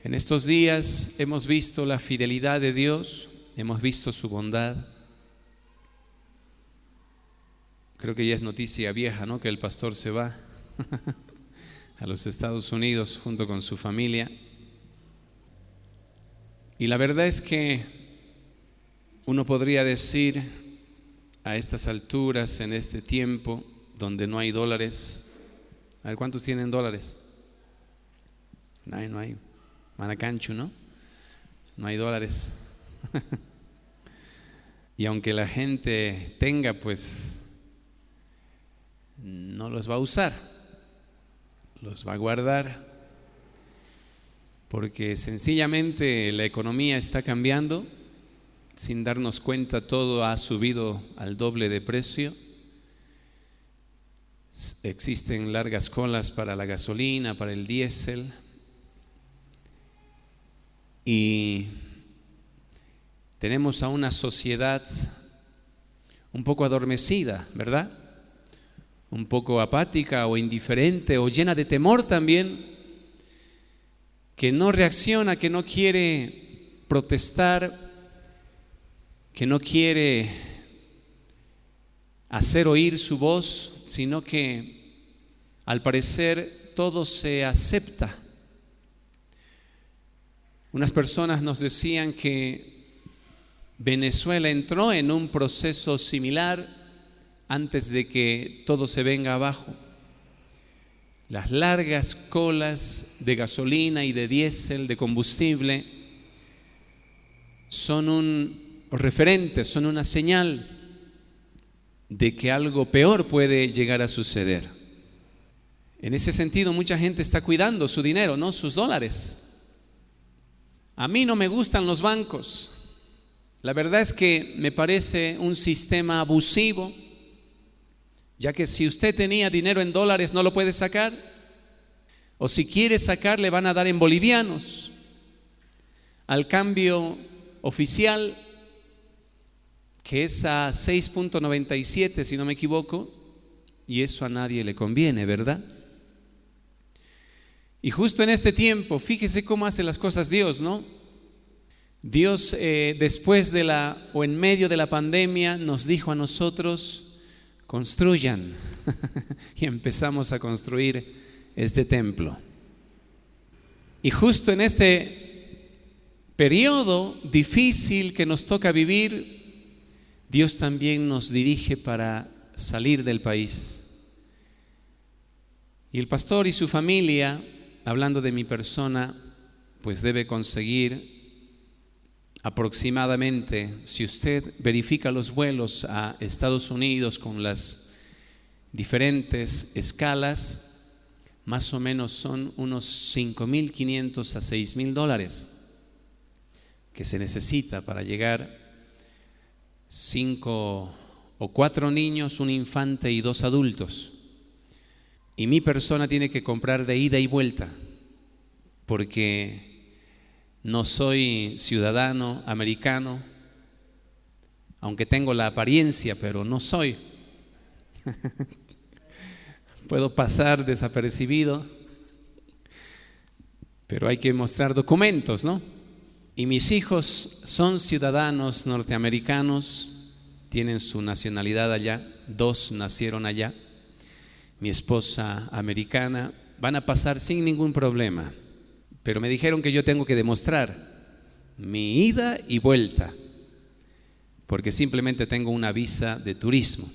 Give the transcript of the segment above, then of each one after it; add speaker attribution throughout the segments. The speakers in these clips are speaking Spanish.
Speaker 1: En estos días hemos visto la fidelidad de Dios, hemos visto su bondad. Creo que ya es noticia vieja, ¿no?, que el pastor se va a los Estados Unidos junto con su familia. Y la verdad es que uno podría decir a estas alturas, en este tiempo donde no hay dólares, a ver, ¿cuántos tienen dólares? No hay. Manacancho, ¿no? No hay dólares. Y aunque la gente tenga, pues no los va a usar, los va a guardar, porque sencillamente la economía está cambiando. Sin darnos cuenta, todo ha subido al doble de precio. Existen largas colas para la gasolina, para el diésel. Y tenemos a una sociedad un poco adormecida, ¿verdad? Un poco apática o indiferente o llena de temor también, que no reacciona, que no quiere protestar, que no quiere hacer oír su voz, sino que al parecer todo se acepta. Unas personas nos decían que Venezuela entró en un proceso similar antes de que todo se venga abajo. Las largas colas de gasolina y de diésel, de combustible, son un referente, son una señal de que algo peor puede llegar a suceder. En ese sentido, mucha gente está cuidando su dinero, no sus dólares. A mí no me gustan los bancos. La verdad es que me parece un sistema abusivo, ya que si usted tenía dinero en dólares no lo puede sacar, o si quiere sacar le van a dar en bolivianos al cambio oficial, que es a 6.97 si no me equivoco, y eso a nadie le conviene, ¿verdad? Y justo en este tiempo, fíjese cómo hace las cosas Dios, ¿no? Dios después de o en medio de la pandemia nos dijo a nosotros: construyan. Y empezamos a construir este templo. Y justo en este periodo difícil que nos toca vivir, Dios también nos dirige para salir del país. Y el pastor y su familia, hablando de mi persona, pues debe conseguir aproximadamente, si usted verifica los vuelos a Estados Unidos con las diferentes escalas, más o menos son unos 5.500 a 6.000 dólares que se necesita para llegar 5 o 4 niños, un infante y 2 adultos. Y mi persona tiene que comprar de ida y vuelta, porque no soy ciudadano americano, aunque tengo la apariencia, pero no soy. Puedo pasar desapercibido, pero hay que mostrar documentos, ¿no? Y mis hijos son ciudadanos norteamericanos, tienen su nacionalidad allá, 2 nacieron allá. Mi esposa americana, van a pasar sin ningún problema. Pero me dijeron que yo tengo que demostrar mi ida y vuelta, porque simplemente tengo una visa de turismo.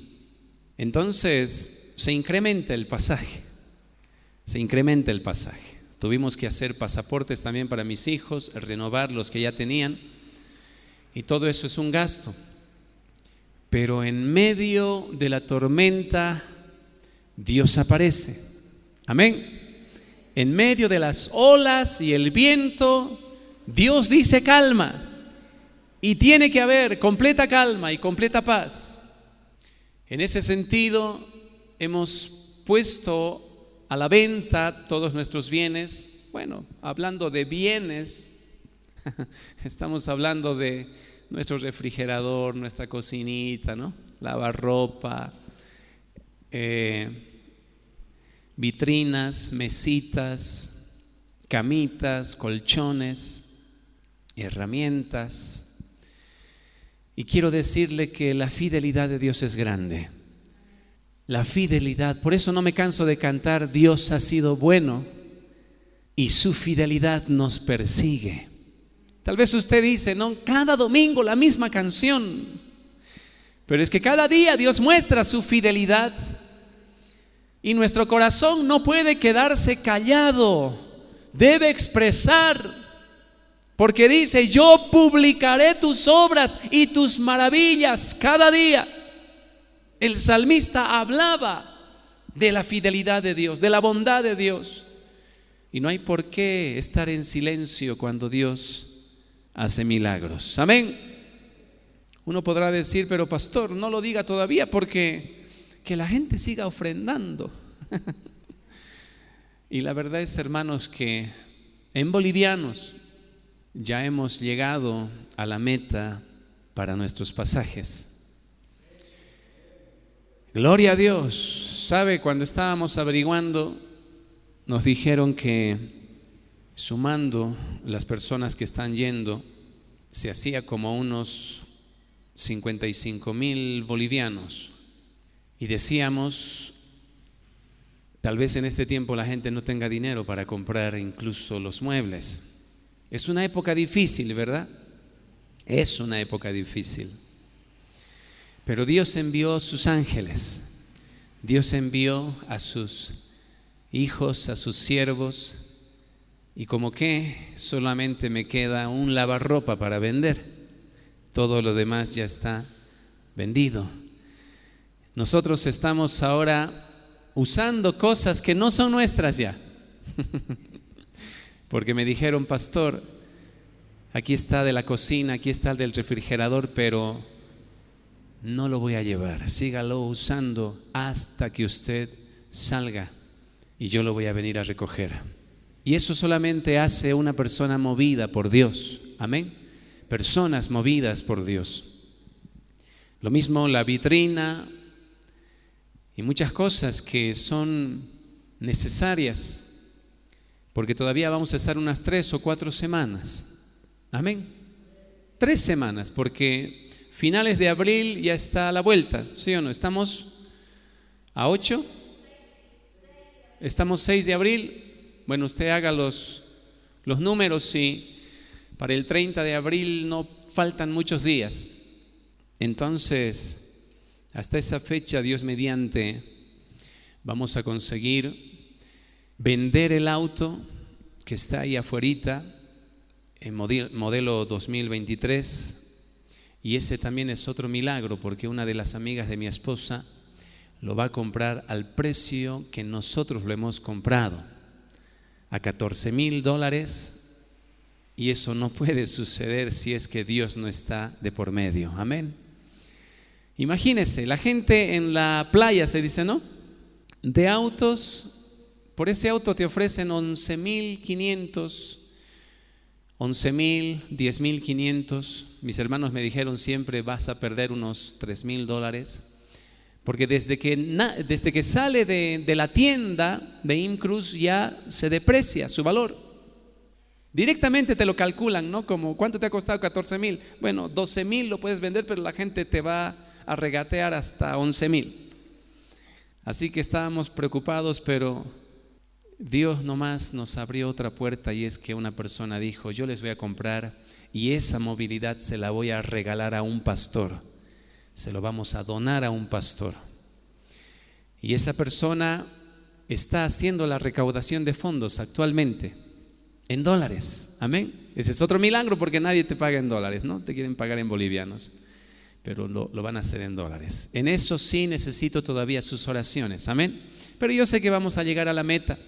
Speaker 1: Entonces se incrementa el pasaje. Tuvimos que hacer pasaportes también para mis hijos, renovar los que ya tenían, y todo eso es un gasto. Pero en medio de la tormenta, Dios aparece. Amén. En medio de las olas y el viento, Dios dice calma, y tiene que haber completa calma y completa paz. En ese sentido, hemos puesto a la venta todos nuestros bienes. Bueno, hablando de bienes, estamos hablando de nuestro refrigerador, nuestra cocinita, ¿no? Lavarropa, vitrinas, mesitas, camitas, colchones, herramientas. Y quiero decirle que la fidelidad de Dios es grande. La fidelidad, por eso no me canso de cantar, Dios ha sido bueno y su fidelidad nos persigue. Tal vez usted dice, no, cada domingo la misma canción, pero es que cada día Dios muestra su fidelidad y nuestro corazón no puede quedarse callado, debe expresar, porque dice, yo publicaré tus obras y tus maravillas cada día. El salmista hablaba de la fidelidad de Dios, de la bondad de Dios. Y no hay por qué estar en silencio cuando Dios hace milagros. Amén. Uno podrá decir, pero pastor, no lo diga todavía porque que la gente siga ofrendando. Y la verdad es, hermanos, que en Bolivianos ya hemos llegado a la meta para nuestros pasajes. Gloria a Dios. ¿Sabe? Cuando estábamos averiguando, nos dijeron que sumando las personas que están yendo, se hacía como unos 55,000 bolivianos. Y decíamos, tal vez en este tiempo la gente no tenga dinero para comprar incluso los muebles. Es una época difícil, ¿verdad? Es una época difícil. Pero Dios envió sus ángeles, Dios envió a sus hijos, a sus siervos, y como que solamente me queda un lavarropa para vender, todo lo demás ya está vendido. Nosotros estamos ahora usando cosas que no son nuestras ya, porque me dijeron, pastor, aquí está de la cocina, aquí está del refrigerador, pero no lo voy a llevar, sígalo usando hasta que usted salga y yo lo voy a venir a recoger. Y eso solamente hace una persona movida por Dios. Amén. Personas movidas por Dios. Lo mismo la vitrina y muchas cosas que son necesarias, porque todavía vamos a estar unas 3 o 4 semanas. Amén. 3 semanas, porque finales de abril ya está a la vuelta, ¿sí o no? Estamos a 8, estamos 6 de abril. Bueno, usted haga los números y para el 30 de abril no faltan muchos días. Entonces, hasta esa fecha, Dios mediante, vamos a conseguir vender el auto que está ahí afuerita, en modelo 2023. Y ese también es otro milagro, porque una de las amigas de mi esposa lo va a comprar al precio que nosotros lo hemos comprado, a $14,000, y eso no puede suceder si es que Dios no está de por medio. Amén. Imagínese, la gente en la playa se dice, ¿no? De autos, por ese auto te ofrecen 11,500, 11,000, 10,500. Mis hermanos me dijeron siempre vas a perder unos $3,000, porque desde que sale de la tienda de Imcruz ya se deprecia su valor. Directamente te lo calculan, ¿no? Como ¿cuánto te ha costado? 14,000. Bueno, 12,000 lo puedes vender, pero la gente te va a regatear hasta 11,000. Así que estábamos preocupados, pero Dios nomás nos abrió otra puerta, y es que una persona dijo, yo les voy a comprar y esa movilidad se la voy a regalar a un pastor, se lo vamos a donar a un pastor. Y esa persona está haciendo la recaudación de fondos actualmente en dólares. Amén. Ese es otro milagro, porque nadie te paga en dólares, ¿no? Te quieren pagar en bolivianos, pero lo van a hacer en dólares. En eso sí necesito todavía sus oraciones. Amén. Pero yo sé que vamos a llegar a la meta.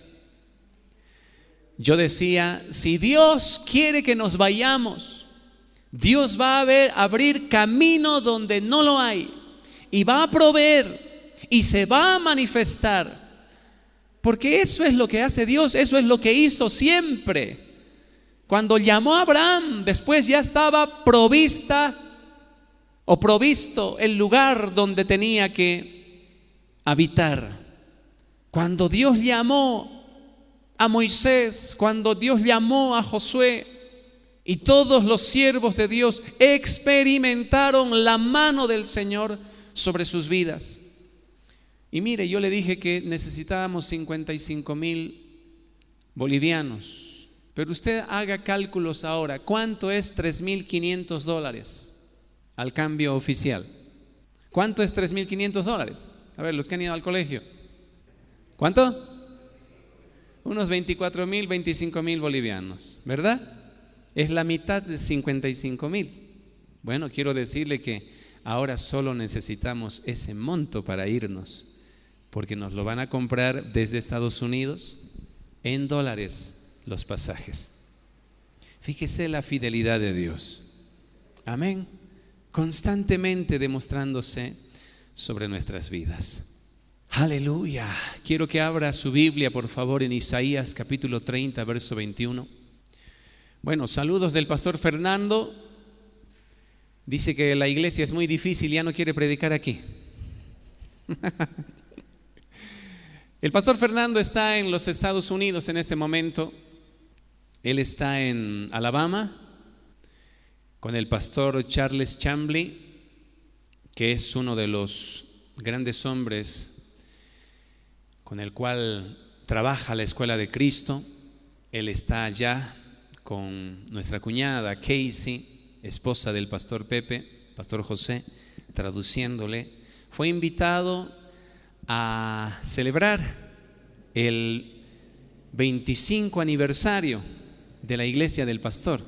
Speaker 1: Yo decía, si Dios quiere que nos vayamos, Dios va a abrir camino donde no lo hay, y va a proveer y se va a manifestar, porque eso es lo que hace Dios, eso es lo que hizo siempre. Cuando llamó a Abraham, después ya estaba provisto el lugar donde tenía que habitar. Cuando Dios llamó a Moisés, cuando Dios llamó a Josué, y todos los siervos de Dios experimentaron la mano del Señor sobre sus vidas. Y mire, yo le dije que necesitábamos 55,000 bolivianos, pero usted haga cálculos ahora. ¿Cuánto es $3,500 al cambio oficial? ¿Cuánto es $3,500? A ver, los que han ido al colegio. ¿Cuánto? Unos 24,000, 25,000 bolivianos, ¿verdad? Es la mitad de 55,000. Bueno, quiero decirle que ahora solo necesitamos ese monto para irnos, porque nos lo van a comprar desde Estados Unidos en dólares los pasajes. Fíjese la fidelidad de Dios. Amén. Constantemente demostrándose sobre nuestras vidas. Aleluya. Quiero que abra su Biblia, por favor, en Isaías capítulo 30, verso 21. Bueno, saludos del pastor Fernando. Dice que la iglesia es muy difícil, ya no quiere predicar aquí. El pastor Fernando está en los Estados Unidos en este momento. Él está en Alabama con el pastor Charles Chambly, que es uno de los grandes hombres con el cual trabaja la Escuela de Cristo. Él está allá con nuestra cuñada Casey, esposa del pastor Pepe, pastor José, traduciéndole. Fue invitado a celebrar el 25 aniversario de la iglesia del pastor.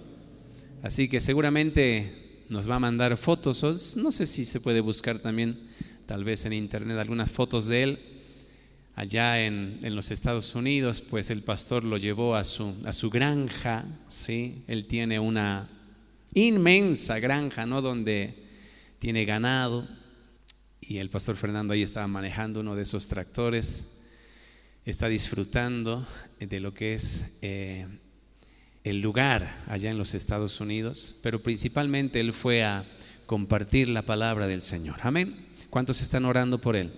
Speaker 1: Así que seguramente nos va a mandar fotos, o no sé si se puede buscar también, tal vez en internet, algunas fotos de él. Allá en los Estados Unidos, pues el pastor lo llevó a su granja, ¿sí? Él tiene una inmensa granja, ¿no? Donde tiene ganado, y el pastor Fernando ahí estaba manejando uno de esos tractores, está disfrutando de lo que es el lugar allá en los Estados Unidos, pero principalmente él fue a compartir la palabra del Señor. Amén. ¿Cuántos están orando por él?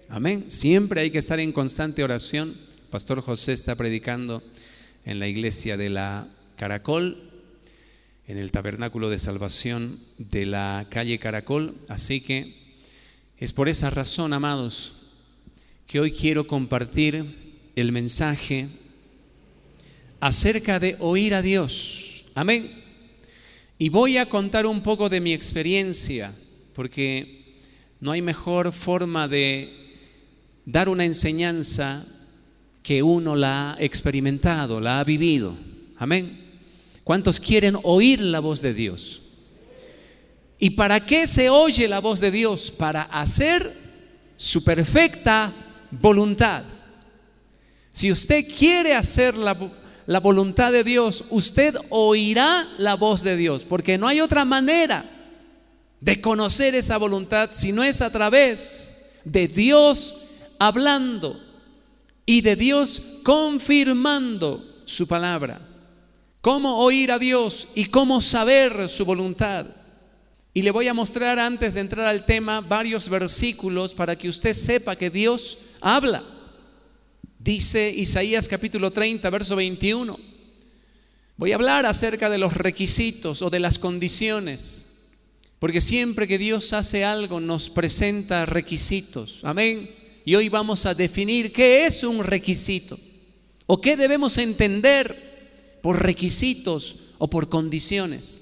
Speaker 1: Amén. Siempre hay que estar en constante oración. Pastor José está predicando en la iglesia de la Caracol, en el tabernáculo de salvación de la calle Caracol. Así que es por esa razón, amados, que hoy quiero compartir el mensaje acerca de oír a Dios. Amén. Y voy a contar un poco de mi experiencia, porque no hay mejor forma de dar una enseñanza que uno la ha experimentado, la ha vivido. Amén. ¿Cuántos quieren oír la voz de Dios? ¿Y para qué se oye la voz de Dios? Para hacer su perfecta voluntad. Si usted quiere hacer la voluntad de Dios, usted oirá la voz de Dios, porque no hay otra manera de conocer esa voluntad si no es a través de Dios hablando y de Dios confirmando su palabra. ¿Cómo oír a Dios y cómo saber su voluntad? Y le voy a mostrar, antes de entrar al tema, varios versículos para que usted sepa que Dios habla. Dice Isaías capítulo 30, verso 21. Voy a hablar acerca de los requisitos o de las condiciones, porque siempre que Dios hace algo nos presenta requisitos. Amén. Y hoy vamos a definir qué es un requisito o qué debemos entender por requisitos o por condiciones.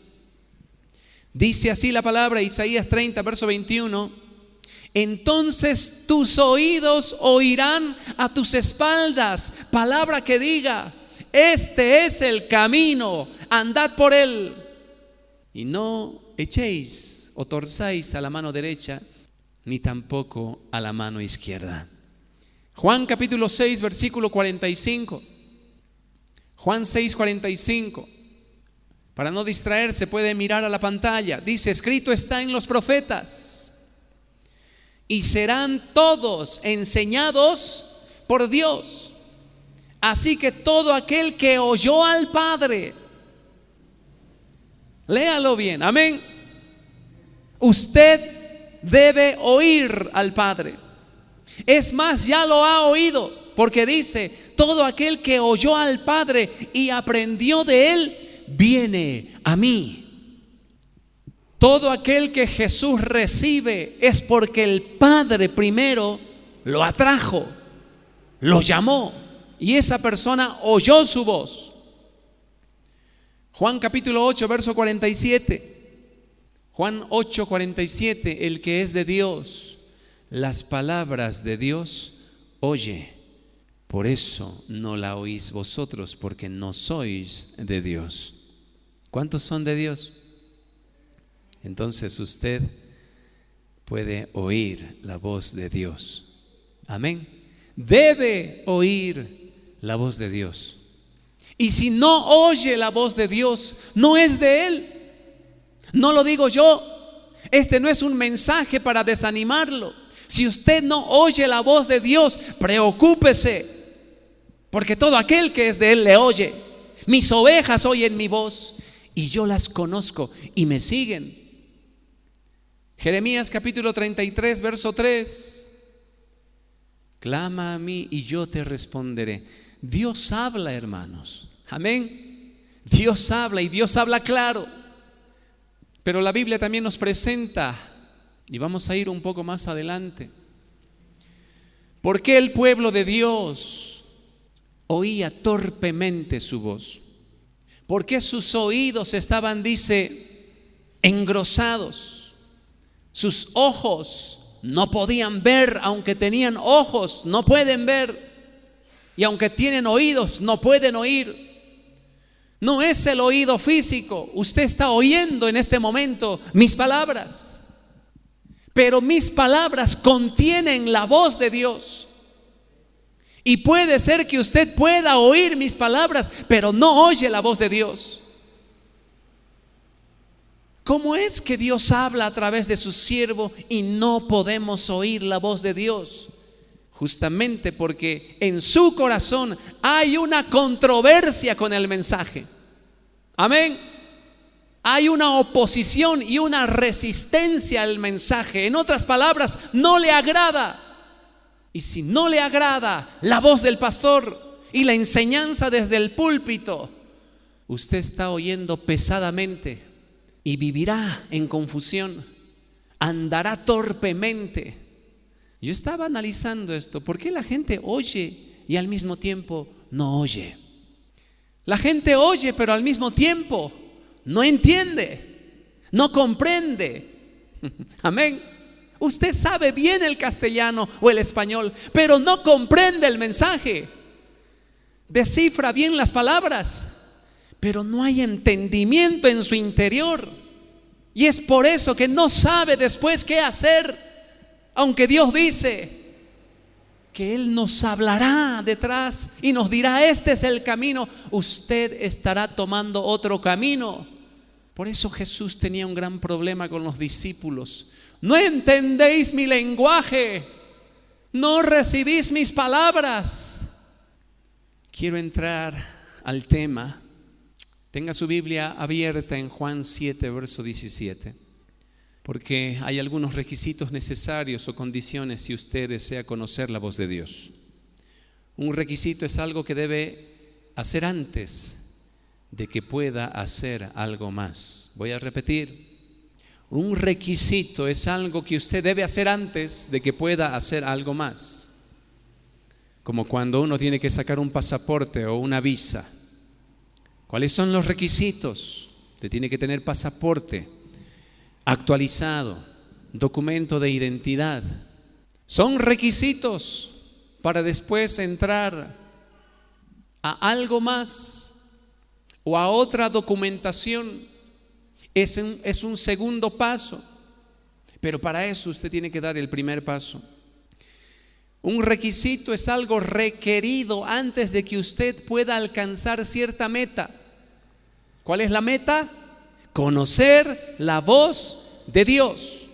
Speaker 1: Dice así la palabra, Isaías 30, verso 21. Entonces tus oídos oirán a tus espaldas palabra que diga: este es el camino, andad por él, y no echéis o torzáis a la mano derecha ni tampoco a la mano izquierda. Juan capítulo 6, versículo 45. Juan 6, 45. Para no distraerse puede mirar a la pantalla. Dice: escrito está en los profetas, y serán todos enseñados por Dios. Así que todo aquel que oyó al Padre, léalo bien, amén. Usted debe oír al Padre. Es más, ya lo ha oído, porque dice: todo aquel que oyó al Padre y aprendió de Él, viene a mí. Todo aquel que Jesús recibe es porque el Padre primero lo atrajo, lo llamó y esa persona oyó su voz. Juan capítulo 8, verso 47. Juan 8, 47. El que es de Dios, las palabras de Dios oye. Por eso no la oís vosotros, porque no sois de Dios. ¿Cuántos son de Dios? Entonces usted puede oír la voz de Dios. Amén. Debe oír la voz de Dios. Y si no oye la voz de Dios, no es de Él. No lo digo yo. Este no es un mensaje para desanimarlo. Si usted no oye la voz de Dios, preocúpese, porque todo aquel que es de Él le oye. Mis ovejas oyen mi voz y yo las conozco y me siguen. Jeremías capítulo 33, verso 3. Clama a mí y yo te responderé. Dios habla, hermanos. Amén. Dios habla y Dios habla claro. Pero la Biblia también nos presenta, y vamos a ir un poco más adelante, ¿por qué el pueblo de Dios oía torpemente su voz? ¿Por qué sus oídos estaban, dice, engrosados? Sus ojos no podían ver, aunque tenían ojos, no pueden ver. Y aunque tienen oídos, no pueden oír. No es el oído físico. Usted está oyendo en este momento mis palabras. Pero mis palabras contienen la voz de Dios. Y puede ser que usted pueda oír mis palabras, pero no oye la voz de Dios. ¿Cómo es que Dios habla a través de su siervo y no podemos oír la voz de Dios? Justamente porque en su corazón hay una controversia con el mensaje. Amén. Hay una oposición y una resistencia al mensaje. En otras palabras, no le agrada. Y si no le agrada la voz del pastor y la enseñanza desde el púlpito, usted está oyendo pesadamente y vivirá en confusión, andará torpemente. Yo estaba analizando esto. ¿Por qué la gente oye y al mismo tiempo no oye? La gente oye, pero al mismo tiempo no entiende, no comprende. Amén. Usted sabe bien el castellano o el español, pero no comprende el mensaje. Descifra bien las palabras, pero no hay entendimiento en su interior. Y es por eso que no sabe después qué hacer. Aunque Dios dice que Él nos hablará detrás y nos dirá: este es el camino, usted estará tomando otro camino. Por eso Jesús tenía un gran problema con los discípulos. No entendéis mi lenguaje, no recibís mis palabras. Quiero entrar al tema. Tenga su Biblia abierta en Juan 7, verso 17. Porque hay algunos requisitos necesarios o condiciones si usted desea conocer la voz de Dios. Un requisito es algo que debe hacer antes de que pueda hacer algo más. Voy a repetir. Un requisito es algo que usted debe hacer antes de que pueda hacer algo más. Como cuando uno tiene que sacar un pasaporte o una visa. ¿Cuáles son los requisitos? Usted tiene que tener pasaporte actualizado, documento de identidad. Son requisitos para después entrar a algo más o a otra documentación. Es un segundo paso, pero para eso usted tiene que dar el primer paso. Un requisito es algo requerido antes de que usted pueda alcanzar cierta meta. ¿Cuál es la meta? Conocer la voz de Dios.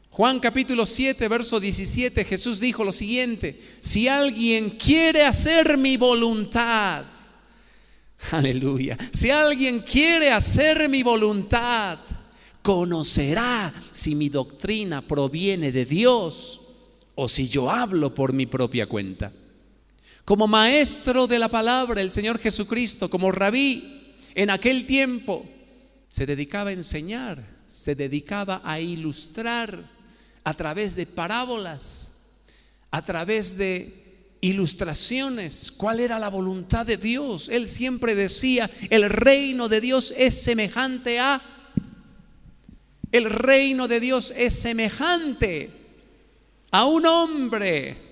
Speaker 1: Juan capítulo 7, verso 17, Jesús dijo lo siguiente: si alguien quiere hacer mi voluntad, aleluya, si alguien quiere hacer mi voluntad, conocerá si mi doctrina proviene de Dios o si yo hablo por mi propia cuenta. como maestro de la palabra, el Señor Jesucristo, como rabí, en aquel tiempo se dedicaba a enseñar, se dedicaba a ilustrar a través de parábolas, a través de ilustraciones, cuál era la voluntad de Dios. Él siempre decía: el reino de Dios es semejante a, el reino de Dios es semejante a un hombre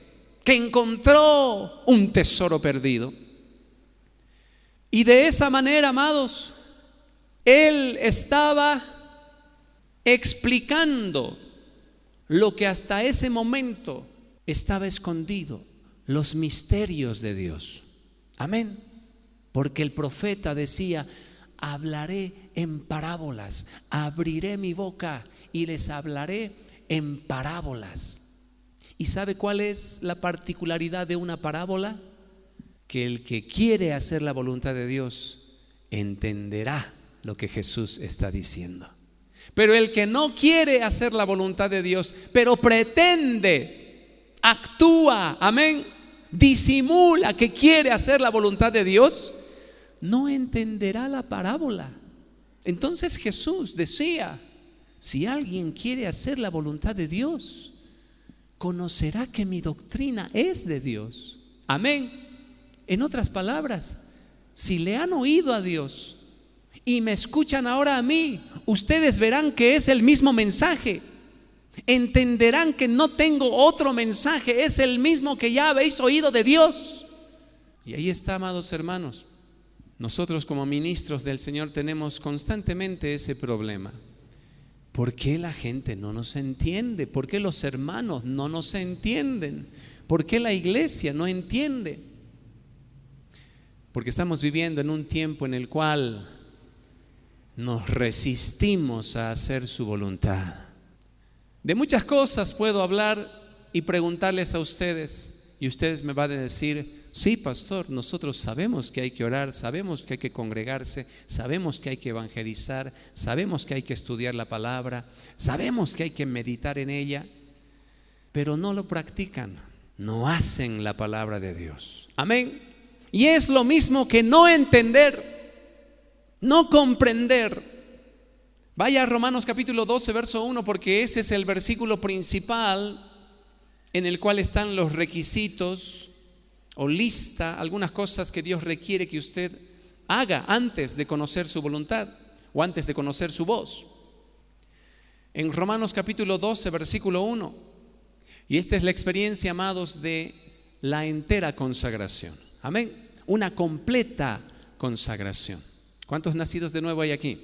Speaker 1: que encontró un tesoro perdido. Y de esa manera, amados, Él estaba explicando lo que hasta ese momento estaba escondido, los misterios de Dios. Amén. Porque el profeta decía: hablaré en parábolas, abriré mi boca y les hablaré en parábolas. ¿Y sabe cuál es la particularidad de una parábola? Que el que quiere hacer la voluntad de Dios entenderá lo que Jesús está diciendo. Pero el que no quiere hacer la voluntad de Dios, pero pretende, actúa, amén, disimula que quiere hacer la voluntad de Dios, no entenderá la parábola. Entonces Jesús decía: si alguien quiere hacer la voluntad de Dios, conocerá que mi doctrina es de Dios. Amén. En otras palabras, si le han oído a Dios y me escuchan ahora a mí, ustedes verán que es el mismo mensaje. Entenderán que no tengo otro mensaje, es el mismo que ya habéis oído de Dios. Y ahí está, amados hermanos, nosotros como ministros del Señor tenemos constantemente ese problema. ¿Por qué la gente no nos entiende? ¿Por qué los hermanos no nos entienden? ¿Por qué la iglesia no entiende? Porque estamos viviendo en un tiempo en el cual nos resistimos a hacer su voluntad. De muchas cosas puedo hablar y preguntarles a ustedes, y ustedes me van a decir: sí, pastor, nosotros sabemos que hay que orar, sabemos que hay que congregarse, sabemos que hay que evangelizar, sabemos que hay que estudiar la palabra, sabemos que hay que meditar en ella, pero no lo practican, no hacen la palabra de Dios. Amén. Y es lo mismo que no entender, no comprender. Vaya a Romanos capítulo 12, verso 1, porque ese es el versículo principal en el cual están los requisitos o lista, algunas cosas que Dios requiere que usted haga antes de conocer su voluntad o antes de conocer su voz. En Romanos capítulo 12, versículo 1, y esta es la experiencia, amados, de la entera consagración. Amén. Una completa consagración. ¿Cuántos nacidos de nuevo hay aquí?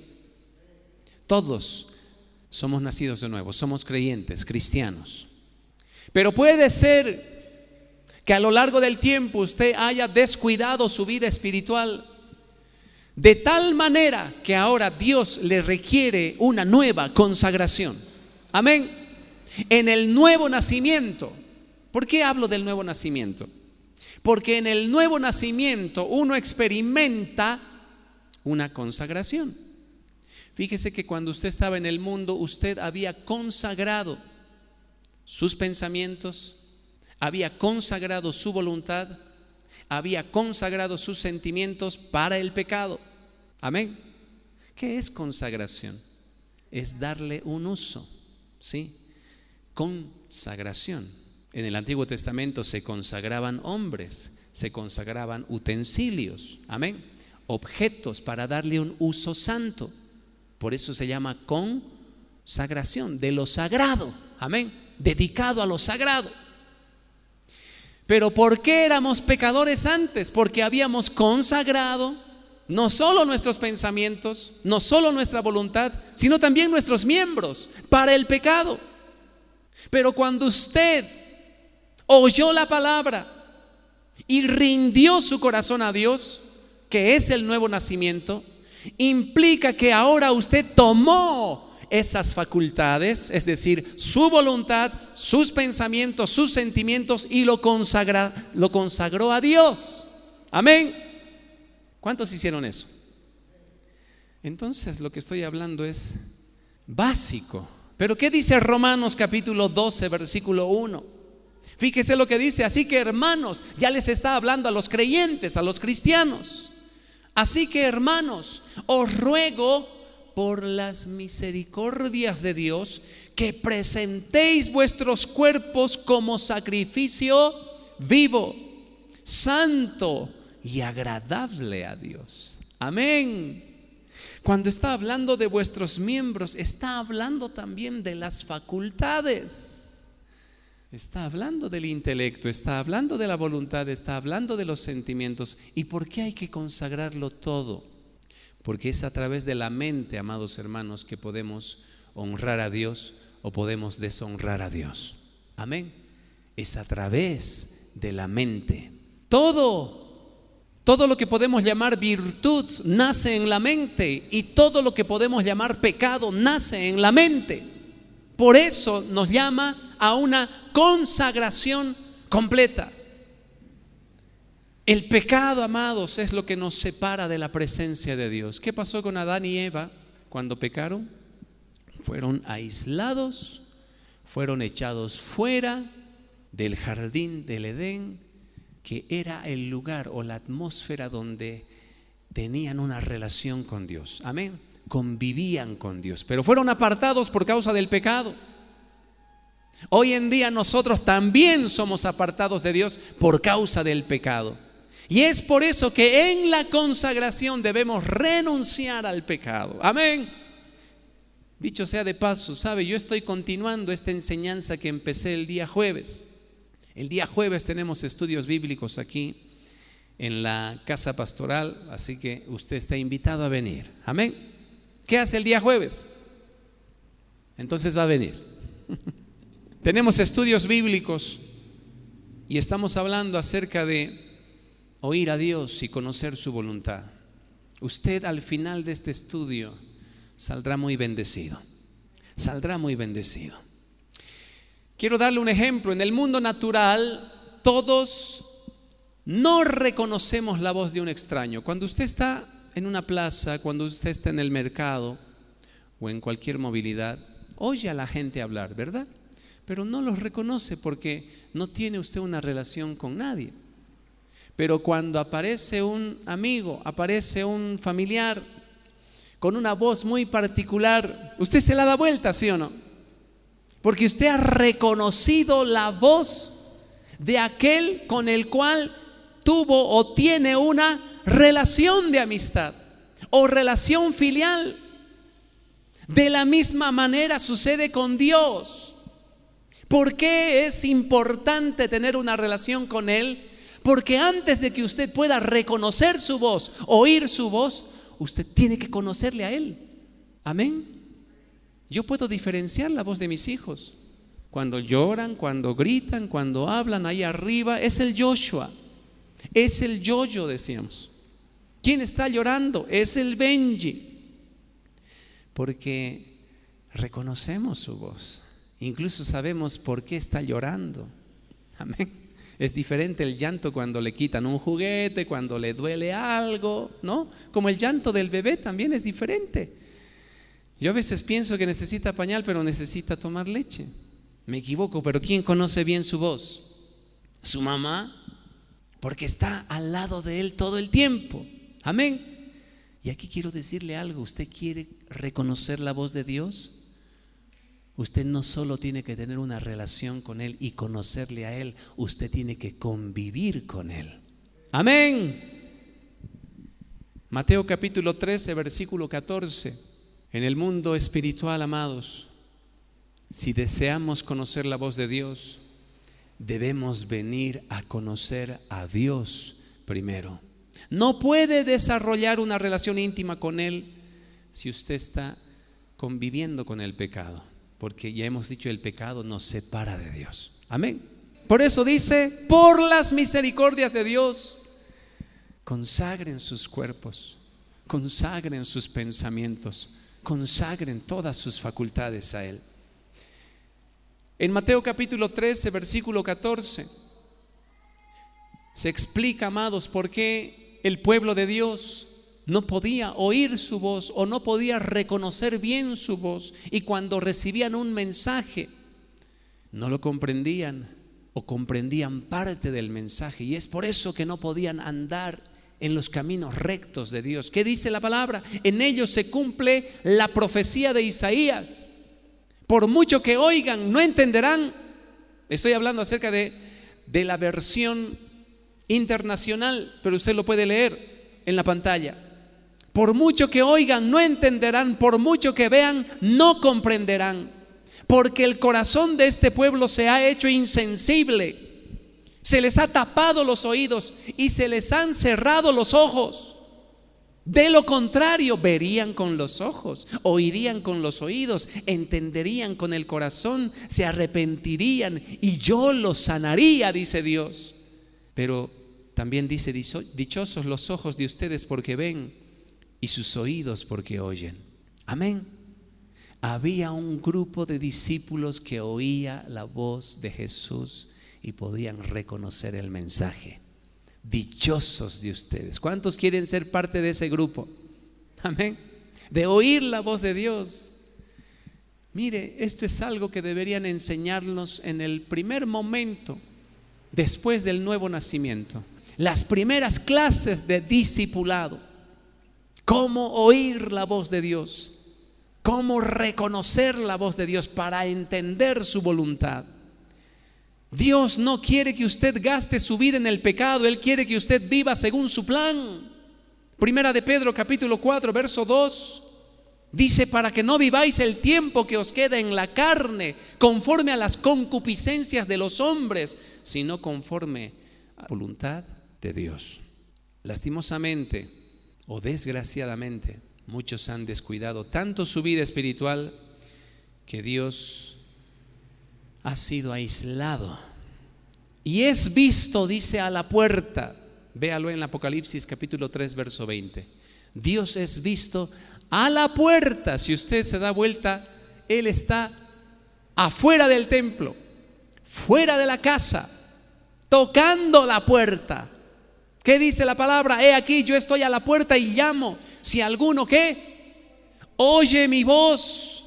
Speaker 1: Todos somos nacidos de nuevo, somos creyentes, cristianos. Pero puede ser que a lo largo del tiempo usted haya descuidado su vida espiritual de tal manera que ahora Dios le requiere una nueva consagración. Amén. En el nuevo nacimiento. ¿Por qué hablo del nuevo nacimiento? Porque en el nuevo nacimiento uno experimenta una consagración. Fíjese que cuando usted estaba en el mundo, usted había consagrado sus pensamientos, había consagrado su voluntad, había consagrado sus sentimientos para el pecado. Amén. ¿Qué es consagración? Es darle un uso, ¿sí? Consagración. En el Antiguo Testamento se consagraban hombres, se consagraban utensilios, amén, objetos para darle un uso santo. Por eso se llama consagración, de lo sagrado, amén, dedicado a lo sagrado. Pero ¿por qué éramos pecadores antes? Porque habíamos consagrado no solo nuestros pensamientos, no solo nuestra voluntad, sino también nuestros miembros para el pecado. Pero cuando usted oyó la palabra y rindió su corazón a Dios, que es el nuevo nacimiento, implica que ahora usted tomó esas facultades, es decir, su voluntad, sus pensamientos, sus sentimientos, y lo consagró a Dios. Amén. ¿Cuántos hicieron eso? Entonces lo que estoy hablando es básico. Pero ¿qué dice Romanos capítulo 12, versículo 1? Fíjese lo que dice: así que hermanos, ya les está hablando a los creyentes, a los cristianos. Así que hermanos, os ruego por las misericordias de Dios que presentéis vuestros cuerpos como sacrificio vivo, santo y agradable a Dios. Amén. Cuando está hablando de vuestros miembros, está hablando también de las facultades. Está hablando del intelecto, está hablando de la voluntad, está hablando de los sentimientos. ¿Y por qué hay que consagrarlo todo? Porque es a través de la mente, amados hermanos, que podemos honrar a Dios o podemos deshonrar a Dios. Amén. Es a través de la mente. Todo lo que podemos llamar virtud nace en la mente, y todo lo que podemos llamar pecado nace en la mente. Por eso nos llama a una consagración completa. El pecado, amados, es lo que nos separa de la presencia de Dios. ¿Qué pasó con Adán y Eva cuando pecaron? Fueron aislados, fueron echados fuera del jardín del Edén, que era el lugar o la atmósfera donde tenían una relación con Dios. Amén. Convivían con Dios, pero fueron apartados por causa del pecado. Hoy en día nosotros también somos apartados de Dios por causa del pecado. Y es por eso que en la consagración debemos renunciar al pecado. Amén. Dicho sea de paso, sabe, yo estoy continuando esta enseñanza que empecé el día jueves. El día jueves tenemos estudios bíblicos aquí en la casa pastoral, así que usted está invitado a venir. Amén. ¿Qué hace el día jueves? Entonces va a venir. Tenemos estudios bíblicos y estamos hablando acerca de oír a Dios y conocer su voluntad. Usted al final de este estudio saldrá muy bendecido. Saldrá muy bendecido. Quiero darle un ejemplo. En el mundo natural, todos no reconocemos la voz de un extraño. Cuando usted está en una plaza, cuando usted está en el mercado o en cualquier movilidad, oye a la gente hablar, ¿verdad? Pero no los reconoce porque no tiene usted una relación con nadie. Pero cuando aparece un amigo, aparece un familiar con una voz muy particular, usted se la da vuelta, ¿sí o no? Porque usted ha reconocido la voz de aquel con el cual tuvo o tiene una relación de amistad o relación filial. De la misma manera sucede con Dios. ¿Por qué es importante tener una relación con Él? Porque antes de que usted pueda reconocer su voz, oír su voz, usted tiene que conocerle a Él. Amén. Yo puedo diferenciar la voz de mis hijos. Cuando lloran, cuando gritan, cuando hablan ahí arriba, es el Joshua, es el Yoyo, decíamos. ¿Quién está llorando? Es el Benji. Porque reconocemos su voz. Incluso sabemos por qué está llorando. Amén. Es diferente el llanto cuando le quitan un juguete, cuando le duele algo, ¿no? Como el llanto del bebé también es diferente. Yo a veces pienso que necesita pañal, pero necesita tomar leche. Me equivoco, pero ¿quién conoce bien su voz? Su mamá, porque está al lado de él todo el tiempo. Amén. Y aquí quiero decirle algo. ¿Usted quiere reconocer la voz de Dios? Usted no solo tiene que tener una relación con Él y conocerle a Él, usted tiene que convivir con Él. Amén. Mateo capítulo 13, versículo 14. En el mundo espiritual, amados, si deseamos conocer la voz de Dios, debemos venir a conocer a Dios primero. No puede desarrollar una relación íntima con Él si usted está conviviendo con el pecado, porque ya hemos dicho, el pecado nos separa de Dios. Amén. Por eso dice, por las misericordias de Dios, consagren sus cuerpos, consagren sus pensamientos, consagren todas sus facultades a Él. En Mateo capítulo 13, versículo 14, se explica, amados, por qué el pueblo de Dios no podía oír su voz o no podía reconocer bien su voz, y cuando recibían un mensaje no lo comprendían o comprendían parte del mensaje, y es por eso que no podían andar en los caminos rectos de Dios. ¿Qué dice la palabra? En ellos se cumple la profecía de Isaías. Por mucho que oigan, no entenderán. Estoy hablando acerca de la versión internacional, pero usted lo puede leer en la pantalla. Por mucho que oigan, no entenderán. Por mucho que vean, no comprenderán. Porque el corazón de este pueblo se ha hecho insensible. Se les ha tapado los oídos y se les han cerrado los ojos. De lo contrario, verían con los ojos, oirían con los oídos, entenderían con el corazón, se arrepentirían y yo los sanaría, dice Dios. Pero también dice: dichosos los ojos de ustedes porque ven y sus oídos porque oyen. Amén. Había un grupo de discípulos que oía la voz de Jesús y podían reconocer el mensaje. Dichosos de ustedes. ¿Cuántos quieren ser parte de ese grupo? Amén. De oír la voz de Dios. Mire, esto es algo que deberían enseñarnos en el primer momento después del nuevo nacimiento. Las primeras clases de discipulado. Cómo oír la voz de Dios. Cómo reconocer la voz de Dios para entender su voluntad. Dios no quiere que usted gaste su vida en el pecado. Él quiere que usted viva según su plan. Primera de Pedro capítulo 4 verso 2 dice: para que no viváis el tiempo que os queda en la carne conforme a las concupiscencias de los hombres, sino conforme a la voluntad de Dios. Lastimosamente o desgraciadamente, muchos han descuidado tanto su vida espiritual que Dios ha sido aislado y es visto, dice, a la puerta. Véalo en Apocalipsis capítulo 3 verso 20. Dios es visto a la puerta. Si usted se da vuelta, Él está afuera del templo, fuera de la casa, tocando la puerta. ¿Qué dice la palabra? He aquí, yo estoy a la puerta y llamo. Si alguno, ¿qué? Oye mi voz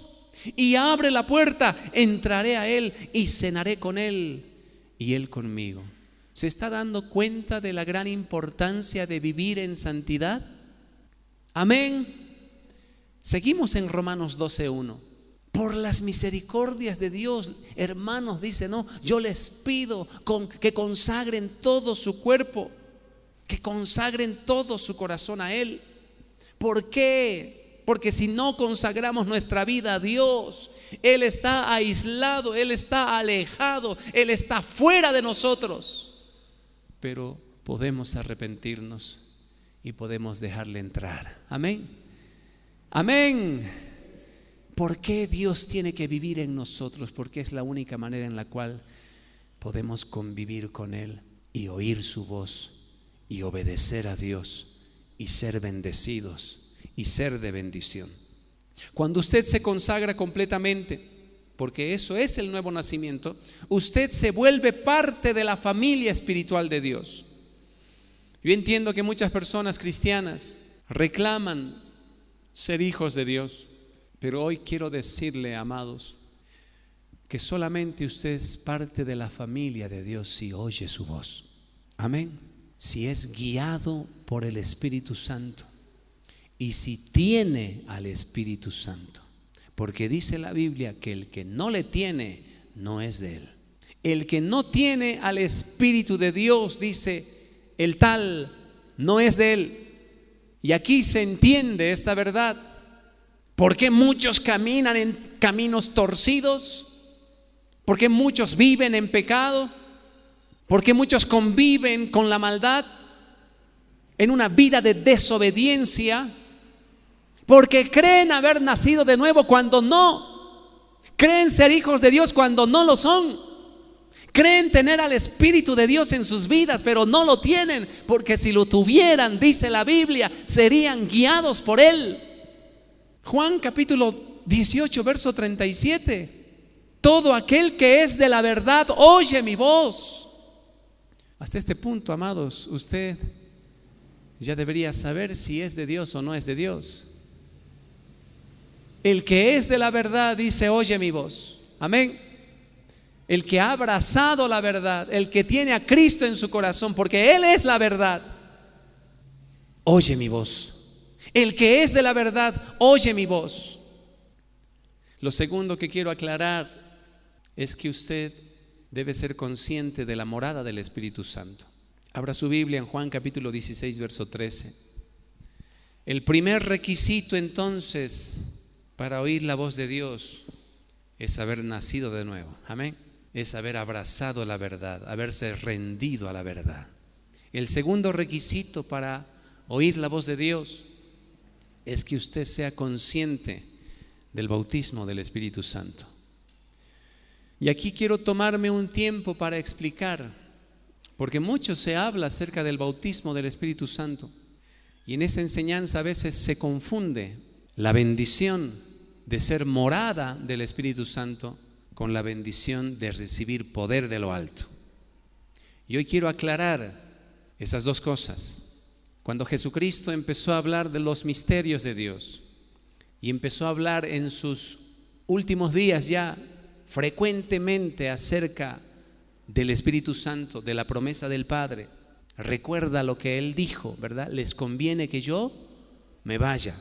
Speaker 1: y abre la puerta, entraré a él y cenaré con él y él conmigo. ¿Se está dando cuenta de la gran importancia de vivir en santidad? Amén. Seguimos en Romanos 12:1. Por las misericordias de Dios, hermanos, dice, no, yo les pido que consagren todo su cuerpo, que consagren todo su corazón a Él. ¿Por qué? Porque si no consagramos nuestra vida a Dios, Él está aislado, Él está alejado, Él está fuera de nosotros. Pero podemos arrepentirnos y podemos dejarle entrar. Amén. Amén. ¿Por qué Dios tiene que vivir en nosotros? Porque es la única manera en la cual podemos convivir con Él y oír su voz y obedecer a Dios y ser bendecidos y ser de bendición. Cuando usted se consagra completamente, porque eso es el nuevo nacimiento, usted se vuelve parte de la familia espiritual de Dios. Yo entiendo que muchas personas cristianas reclaman ser hijos de Dios, pero hoy quiero decirle, amados, que solamente usted es parte de la familia de Dios si oye su voz. Amén. Si es guiado por el Espíritu Santo y si tiene al Espíritu Santo, porque dice la Biblia que el que no le tiene no es de Él. El que no tiene al Espíritu de Dios, dice, el tal no es de Él. Y aquí se entiende esta verdad. ¿Por qué muchos caminan en caminos torcidos? ¿Por qué muchos viven en pecado? ¿Por qué muchos conviven con la maldad? En una vida de desobediencia. Porque creen haber nacido de nuevo cuando no. Creen ser hijos de Dios cuando no lo son. Creen tener al Espíritu de Dios en sus vidas, pero no lo tienen. Porque si lo tuvieran, dice la Biblia, serían guiados por Él. Juan capítulo 18 verso 37. Todo aquel que es de la verdad oye mi voz. Hasta este punto, amados, usted ya debería saber si es de Dios o no es de Dios. El que es de la verdad dice, oye mi voz. Amén. el que ha abrazado la verdad, el que tiene a Cristo en su corazón, porque Él es la verdad, oye mi voz. El que es de la verdad, oye mi voz. Lo segundo que quiero aclarar es que usted debe ser consciente de la morada del Espíritu Santo. Abra su Biblia en Juan capítulo 16, verso 13. El primer requisito entonces para oír la voz de Dios es haber nacido de nuevo. Amén. Es haber abrazado la verdad, haberse rendido a la verdad. El segundo requisito para oír la voz de Dios es que usted sea consciente del bautismo del Espíritu Santo. Y aquí quiero tomarme un tiempo para explicar, porque mucho se habla acerca del bautismo del Espíritu Santo, y en esa enseñanza a veces se confunde la bendición de ser morada del Espíritu Santo con la bendición de recibir poder de lo alto. Y hoy quiero aclarar esas dos cosas. Cuando Jesucristo empezó a hablar de los misterios de Dios y empezó a hablar en sus últimos días ya frecuentemente acerca del Espíritu Santo, de la promesa del Padre, recuerda lo que Él dijo, ¿verdad? Les conviene que yo me vaya.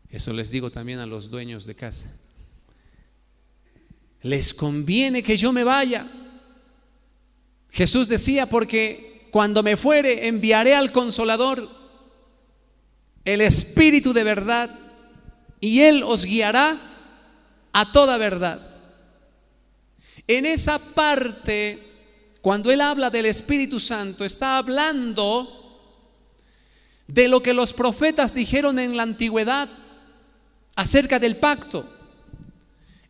Speaker 1: Eso les digo también a los dueños de casa. Les conviene que yo me vaya. Jesús decía, porque cuando me fuere enviaré al Consolador, el Espíritu de verdad, y Él os guiará a toda verdad. En esa parte, cuando Él habla del Espíritu Santo, está hablando de lo que los profetas dijeron en la antigüedad acerca del pacto.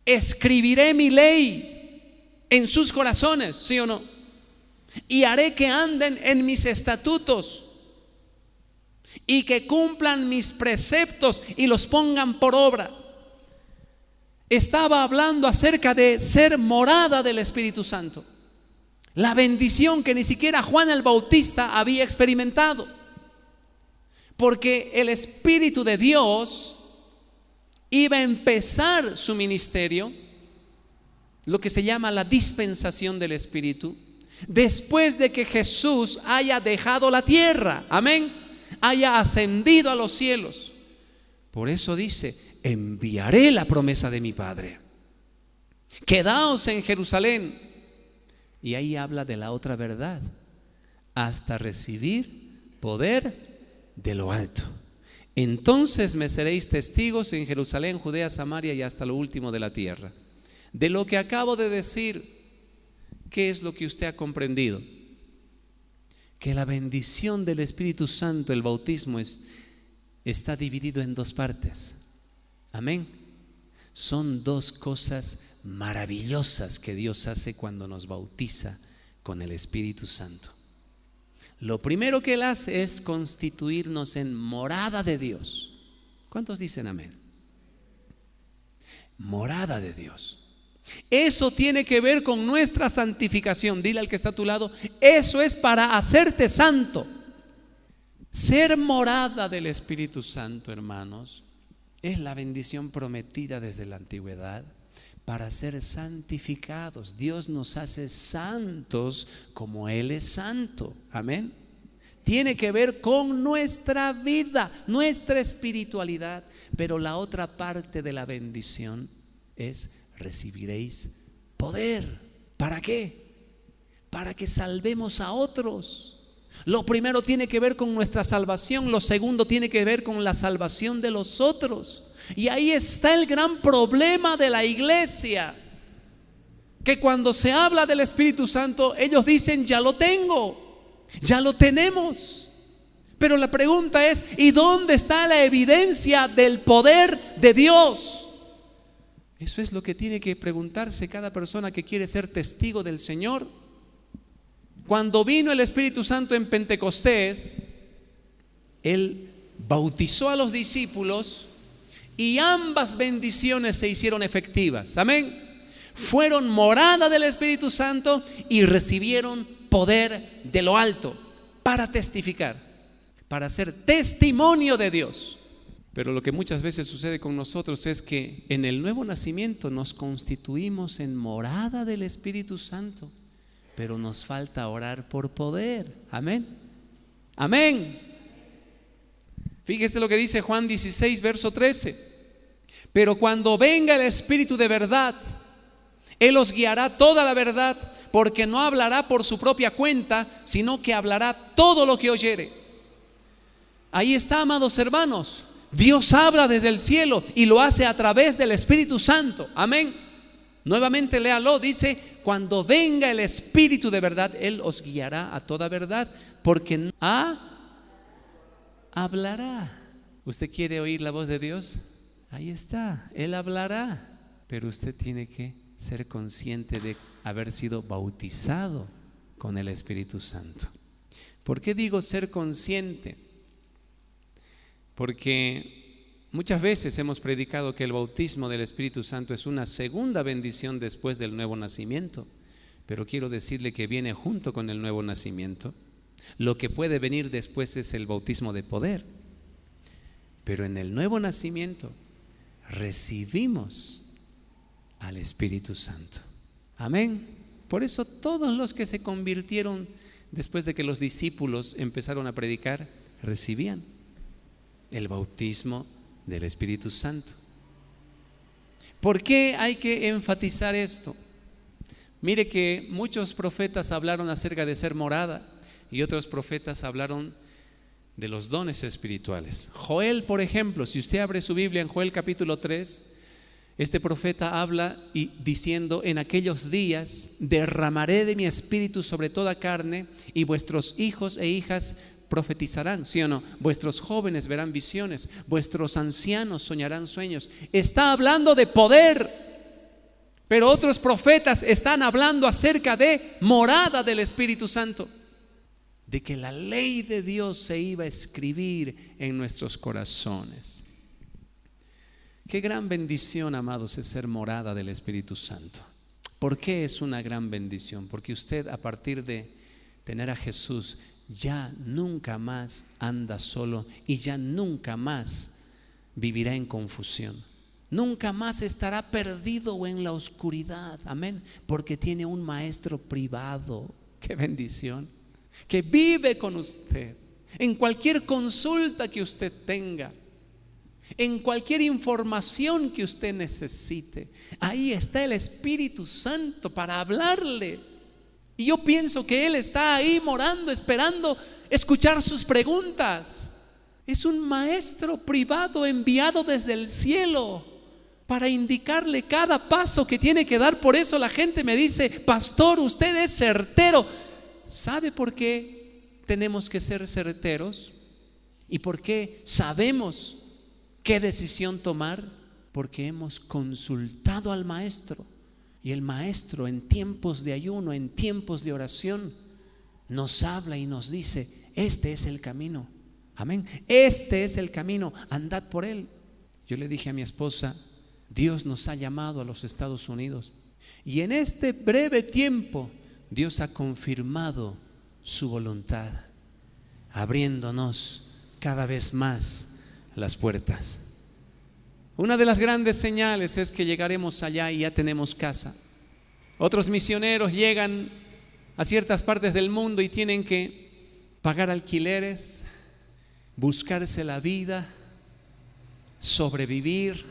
Speaker 1: Escribiré mi ley en sus corazones, ¿sí o no? Y haré que anden en mis estatutos y que cumplan mis preceptos y los pongan por obra. Estaba hablando acerca de ser morada del Espíritu Santo, la bendición que ni siquiera Juan el Bautista había experimentado, porque el Espíritu de Dios iba a empezar su ministerio, lo que se llama la dispensación del Espíritu, después de que Jesús haya dejado la tierra, amén, haya ascendido a los cielos. Por eso dice: enviaré la promesa de mi Padre, quedaos en Jerusalén. Y ahí habla de la otra verdad, hasta recibir poder de lo alto. Entonces me seréis testigos en Jerusalén, Judea, Samaria y hasta lo último de la tierra. De lo que acabo de decir, ¿qué es lo que usted ha comprendido? Que la bendición del Espíritu Santo, el bautismo, está dividido en dos partes. Amén. Son dos cosas maravillosas que Dios hace cuando nos bautiza con el Espíritu Santo. Lo primero que Él hace es constituirnos en morada de Dios. ¿Cuántos dicen amén? Morada de Dios. Eso tiene que ver con nuestra santificación. Dile al que está a tu lado: eso es para hacerte santo. Ser morada del Espíritu Santo, hermanos, es la bendición prometida desde la antigüedad para ser santificados. Dios nos hace santos como Él es santo. Amén. Tiene que ver con nuestra vida, nuestra espiritualidad. Pero la otra parte de la bendición es: recibiréis poder. ¿Para qué? Para que salvemos a otros. Lo primero tiene que ver con nuestra salvación, lo segundo tiene que ver con la salvación de los otros. Y ahí está el gran problema de la iglesia, que cuando se habla del Espíritu Santo, ellos dicen: ya lo tengo, ya lo tenemos. Pero la pregunta es: ¿y dónde está la evidencia del poder de Dios? Eso es lo que tiene que preguntarse cada persona que quiere ser testigo del Señor. Cuando vino el Espíritu Santo en Pentecostés, Él bautizó a los discípulos y ambas bendiciones se hicieron efectivas. Amén. Fueron morada del Espíritu Santo y recibieron poder de lo alto para testificar, para ser testimonio de Dios. Pero lo que muchas veces sucede con nosotros es que en el nuevo nacimiento nos constituimos en morada del Espíritu Santo, pero nos falta orar por poder. Amén. Amén. Fíjese lo que dice Juan 16, verso 13. Pero cuando venga el Espíritu de verdad, Él os guiará toda la verdad, porque no hablará por su propia cuenta, sino que hablará todo lo que oyere. Ahí está, amados hermanos. Dios habla desde el cielo y lo hace a través del Espíritu Santo. Amén. Nuevamente léalo, dice: cuando venga el Espíritu de verdad, Él os guiará a toda verdad, porque hablará. ¿Usted quiere oír la voz de Dios? Ahí está, Él hablará, pero usted tiene que ser consciente de haber sido bautizado con el Espíritu Santo. ¿Por qué digo ser consciente? Porque muchas veces hemos predicado que el bautismo del Espíritu Santo es una segunda bendición después del nuevo nacimiento, pero quiero decirle que viene junto con el nuevo nacimiento. Lo que puede venir después es el bautismo de poder, pero en el nuevo nacimiento recibimos al Espíritu Santo. Amén. Por eso todos los que se convirtieron después de que los discípulos empezaron a predicar, recibían el bautismo del Espíritu Santo. ¿Por qué hay que enfatizar esto? Mire que muchos profetas hablaron acerca de ser morada y otros profetas hablaron de los dones espirituales. Joel, por ejemplo, si usted abre su Biblia en Joel capítulo 3, este profeta habla y diciendo: en aquellos días derramaré de mi espíritu sobre toda carne, y vuestros hijos e hijas profetizarán, ¿sí o no? Vuestros jóvenes verán visiones, vuestros ancianos soñarán sueños. Está hablando de poder, pero otros profetas están hablando acerca de morada del Espíritu Santo, de que la ley de Dios se iba a escribir en nuestros corazones. Qué gran bendición, amados, es ser morada del Espíritu Santo. ¿Por qué es una gran bendición? Porque usted, a partir de tener a Jesús, ya nunca más anda solo y ya nunca más vivirá en confusión. Nunca más estará perdido o en la oscuridad. Amén. Porque tiene un maestro privado. Qué bendición. Que vive con usted en cualquier consulta que usted tenga, en cualquier información que usted necesite. Ahí está el Espíritu Santo para hablarle. Y yo pienso que Él está ahí morando, esperando escuchar sus preguntas. Es un maestro privado enviado desde el cielo para indicarle cada paso que tiene que dar. Por eso la gente me dice: pastor, usted es certero. ¿Sabe por qué tenemos que ser certeros? ¿Y por qué sabemos qué decisión tomar? Porque hemos consultado al maestro, y el maestro, en tiempos de ayuno, en tiempos de oración, nos habla y nos dice: este es el camino. Amén. Este es el camino, andad por él. Yo le dije a mi esposa: Dios nos ha llamado a los Estados Unidos, y en este breve tiempo Dios ha confirmado su voluntad, abriéndonos cada vez más las puertas. Una de las grandes señales es que llegaremos allá y ya tenemos casa. Otros misioneros llegan a ciertas partes del mundo y tienen que pagar alquileres, buscarse la vida, sobrevivir.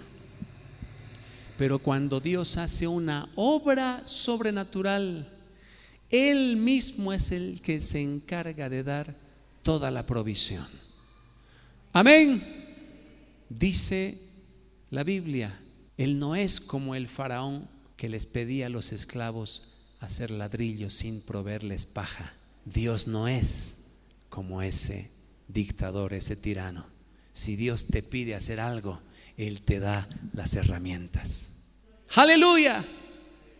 Speaker 1: Pero cuando Dios hace una obra sobrenatural, Él mismo es el que se encarga de dar toda la provisión. Amén. Dice la Biblia: Él no es como el faraón que les pedía a los esclavos hacer ladrillos sin proveerles paja. Dios no es como ese dictador, ese tirano. Si Dios te pide hacer algo, Él te da las herramientas. ¡Aleluya!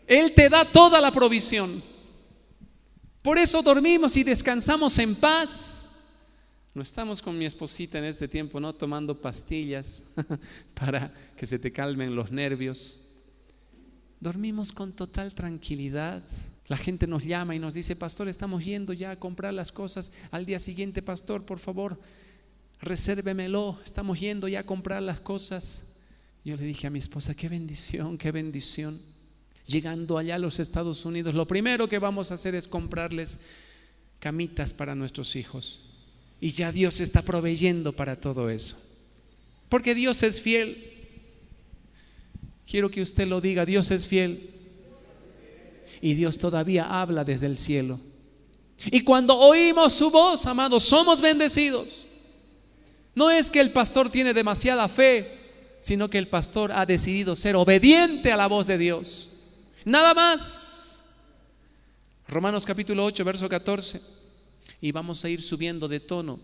Speaker 1: Él te da toda la provisión. Por eso dormimos y descansamos en paz. No estamos con mi esposita en este tiempo, no tomando pastillas para que se te calmen los nervios. Dormimos con total tranquilidad. La gente nos llama y nos dice: pastor, estamos yendo ya a comprar las cosas. Al día siguiente: pastor, por favor, resérvemelo, estamos yendo ya a comprar las cosas. Yo le dije a mi esposa, qué bendición, qué bendición. Llegando allá a los Estados Unidos, lo primero que vamos a hacer es comprarles camitas para nuestros hijos. Y ya Dios está proveyendo para todo eso, porque Dios es fiel. Quiero que usted lo diga, Dios es fiel. Y Dios todavía habla desde el cielo. Y cuando oímos su voz, amados, somos bendecidos. No es que el pastor tiene demasiada fe, sino que el pastor ha decidido ser obediente a la voz de Dios. Nada más. Romanos capítulo 8, verso 14. Y vamos a ir subiendo de tono.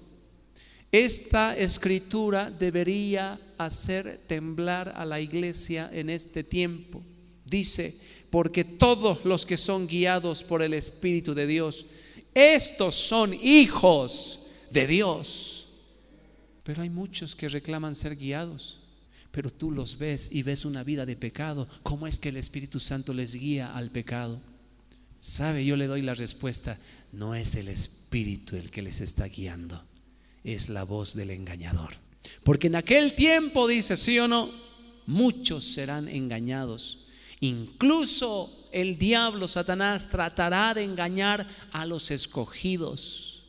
Speaker 1: Esta escritura debería hacer temblar a la iglesia en este tiempo. Dice, porque todos los que son guiados por el Espíritu de Dios, estos son hijos de Dios. Pero hay muchos que reclaman ser guiados, pero tú los ves y ves una vida de pecado. ¿Cómo es que el Espíritu Santo les guía al pecado? ¿Sabe? Yo le doy la respuesta. No es el Espíritu el que les está guiando, es la voz del engañador. Porque en aquel tiempo, dice, ¿sí o no? Muchos serán engañados. Incluso el diablo, Satanás, tratará de engañar a los escogidos.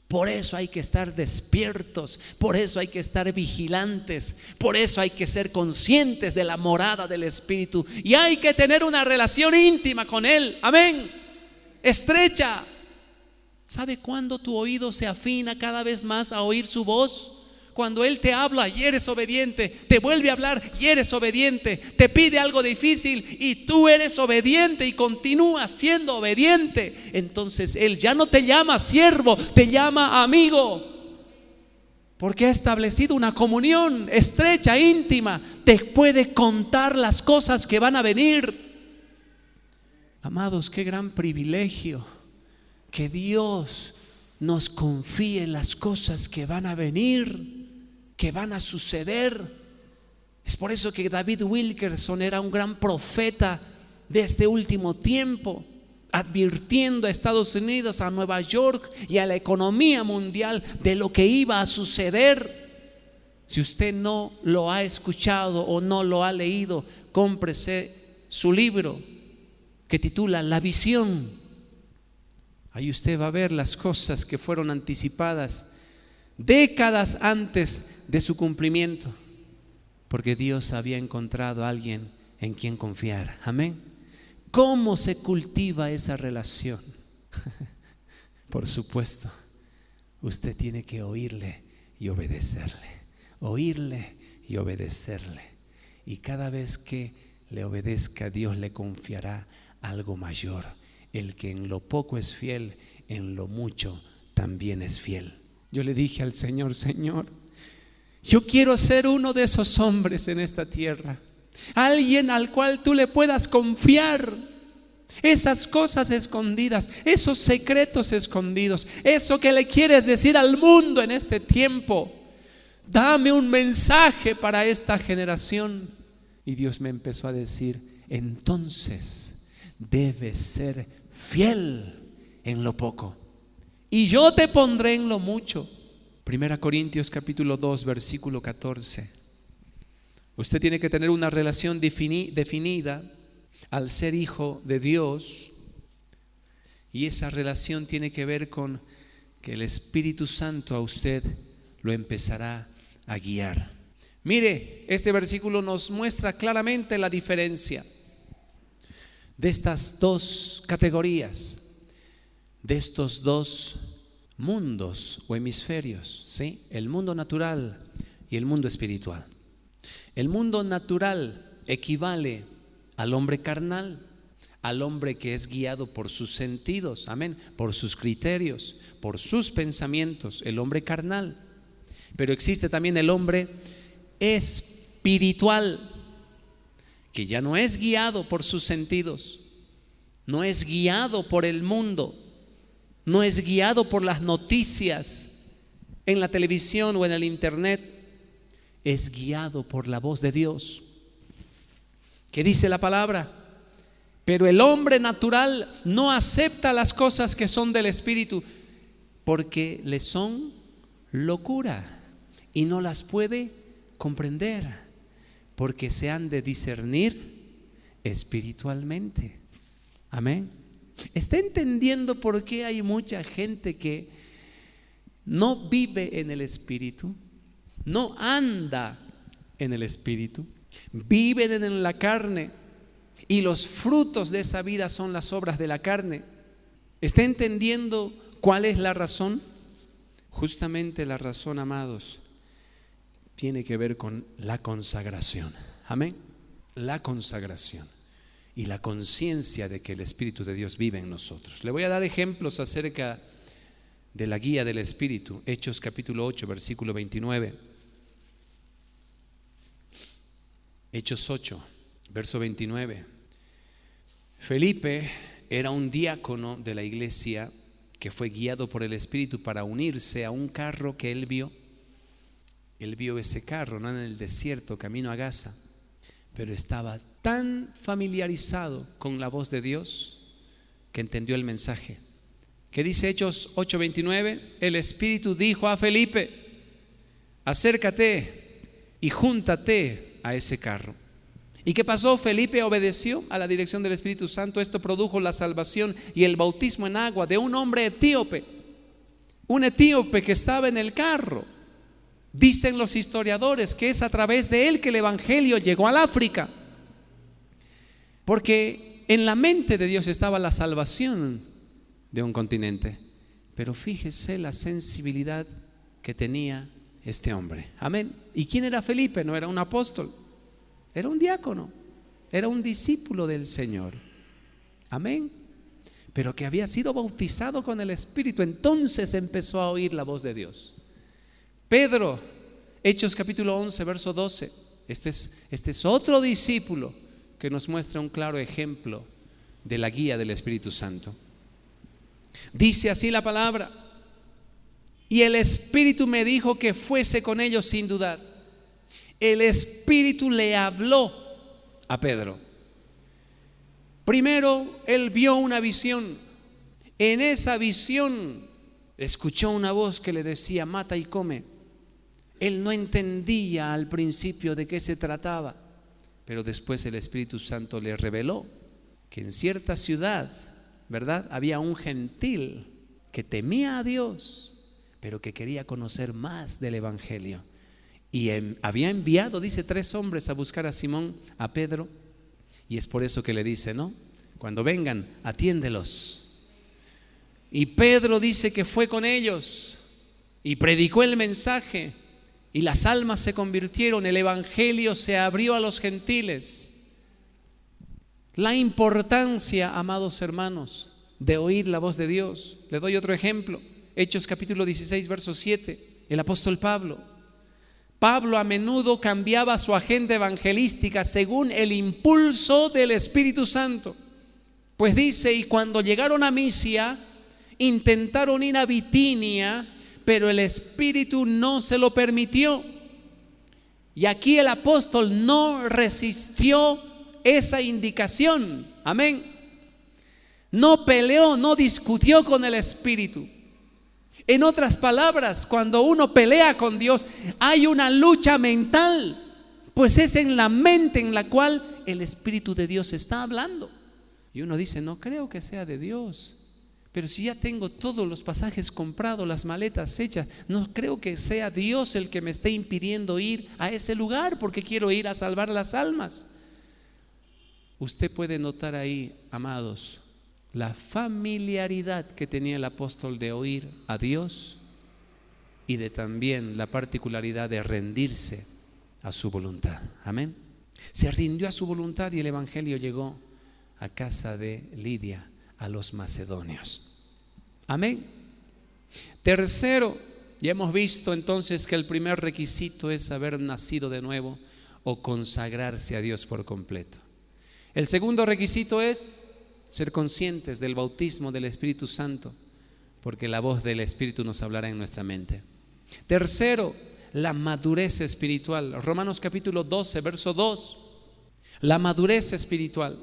Speaker 1: Por eso hay que estar despiertos, por eso hay que estar vigilantes, por eso hay que ser conscientes de la morada del Espíritu. Y hay que tener una relación íntima con Él, amén, estrecha. ¿Sabe cuándo tu oído se afina cada vez más a oír su voz? Cuando Él te habla y eres obediente, te vuelve a hablar y eres obediente, te pide algo difícil y tú eres obediente y continúas siendo obediente. Entonces Él ya no te llama siervo, te llama amigo, porque ha establecido una comunión estrecha, íntima. Te puede contar las cosas que van a venir. Amados, qué gran privilegio que Dios nos confíe las cosas que van a venir, que van a suceder. Es por eso que David Wilkerson era un gran profeta de este último tiempo, advirtiendo a Estados Unidos, a Nueva York y a la economía mundial de lo que iba a suceder. Si usted no lo ha escuchado o no lo ha leído, cómprese su libro que titula La Visión. Ahí usted va a ver las cosas que fueron anticipadas décadas antes de su cumplimiento, porque Dios había encontrado a alguien en quien confiar. Amén. ¿Cómo se cultiva esa relación? Por supuesto, usted tiene que oírle y obedecerle, oírle y obedecerle. Y cada vez que le obedezca, Dios le confiará algo mayor. El que en lo poco es fiel, en lo mucho también es fiel. Yo le dije al Señor, Señor, yo quiero ser uno de esos hombres en esta tierra, alguien al cual tú le puedas confiar esas cosas escondidas, esos secretos escondidos, eso que le quieres decir al mundo en este tiempo. Dame un mensaje para esta generación. Y Dios me empezó a decir, entonces debes ser fiel en lo poco y yo te pondré en lo mucho. 1 Corintios capítulo 2 versículo 14. Usted tiene que tener una relación definida al ser hijo de Dios, y esa relación tiene que ver con que el Espíritu Santo a usted lo empezará a guiar. Mire, este versículo nos muestra claramente la diferencia de estas dos categorías, de estos dos mundos o hemisferios, ¿sí? El mundo natural y el mundo espiritual. El mundo natural equivale al hombre carnal, al hombre que es guiado por sus sentidos, amén, por sus criterios, por sus pensamientos, el hombre carnal. Pero existe también el hombre espiritual, que ya no es guiado por sus sentidos, no es guiado por el mundo, no es guiado por las noticias en la televisión o en el internet, es guiado por la voz de Dios. ¿Qué dice la palabra? Pero el hombre natural no acepta las cosas que son del Espíritu, porque le son locura y no las puede comprender, porque se han de discernir espiritualmente. Amén. ¿Está entendiendo por qué hay mucha gente que no vive en el Espíritu? No anda en el Espíritu, viven en la carne, y los frutos de esa vida son las obras de la carne. ¿Está entendiendo cuál es la razón? Justamente la razón, amados, tiene que ver con la consagración. Amén. La consagración y la conciencia de que el Espíritu de Dios vive en nosotros. Le voy a dar ejemplos acerca de la guía del Espíritu. Hechos capítulo 8, versículo 29. Hechos 8, verso 29. Felipe era un diácono de la iglesia que fue guiado por el Espíritu para unirse a un carro que él vio. Él vio ese carro, no en el desierto, camino a Gaza, pero estaba tan familiarizado con la voz de Dios que entendió el mensaje. ¿Qué dice Hechos 8:29? El Espíritu dijo a Felipe: acércate y júntate a ese carro. ¿Y qué pasó? Felipe obedeció a la dirección del Espíritu Santo. Esto produjo la salvación y el bautismo en agua de un hombre etíope, un etíope que estaba en el carro. Dicen los historiadores que es a través de él que el evangelio llegó al África, porque en la mente de Dios estaba la salvación de un continente. Pero fíjese la sensibilidad que tenía este hombre. Amén. ¿Y quién era Felipe? No era un apóstol, era un diácono, era un discípulo del Señor. Amén. Pero que había sido bautizado con el Espíritu. Entonces empezó a oír la voz de Dios. Pedro, Hechos capítulo 11, verso 12. Este es otro discípulo que nos muestra un claro ejemplo de la guía del Espíritu Santo. Dice así la palabra: y el Espíritu me dijo que fuese con ellos sin dudar. El Espíritu le habló a Pedro. Primero, él vio una visión. En esa visión escuchó una voz que le decía: mata y come. Él no entendía al principio de qué se trataba, pero después el Espíritu Santo le reveló que en cierta ciudad, ¿verdad?, había un gentil que temía a Dios, pero que quería conocer más del Evangelio. Y había enviado, dice, 3 hombres a buscar a Simón, a Pedro. Y es por eso que le dice, ¿no? Cuando vengan, atiéndelos. Y Pedro dice que fue con ellos y predicó el mensaje. Y las almas se convirtieron, el evangelio se abrió a los gentiles. La importancia, amados hermanos, de oír la voz de Dios. Le doy otro ejemplo. Hechos capítulo 16, verso 7. El apóstol Pablo a menudo cambiaba su agenda evangelística según el impulso del Espíritu Santo. Pues dice: y cuando llegaron a Misia, intentaron ir a Bitinia, pero el Espíritu no se lo permitió. Y aquí el apóstol no resistió esa indicación. Amén. No peleó, no discutió con el Espíritu. En otras palabras, cuando uno pelea con Dios, hay una lucha mental, pues es en la mente en la cual el Espíritu de Dios está hablando. Y uno dice: no creo que sea de Dios. Pero si ya tengo todos los pasajes comprados, las maletas hechas, no creo que sea Dios el que me esté impidiendo ir a ese lugar, porque quiero ir a salvar las almas. Usted puede notar ahí, amados, la familiaridad que tenía el apóstol de oír a Dios y de también la particularidad de rendirse a su voluntad. Amén. Se rindió a su voluntad y el evangelio llegó a casa de Lidia, a los macedonios. Amén. Tercero, ya hemos visto entonces que el primer requisito es haber nacido de nuevo o consagrarse a Dios por completo. El segundo requisito es ser conscientes del bautismo del Espíritu Santo, porque la voz del Espíritu nos hablará en nuestra mente. Tercero, la madurez espiritual. Romanos capítulo 12, verso 2. La madurez espiritual.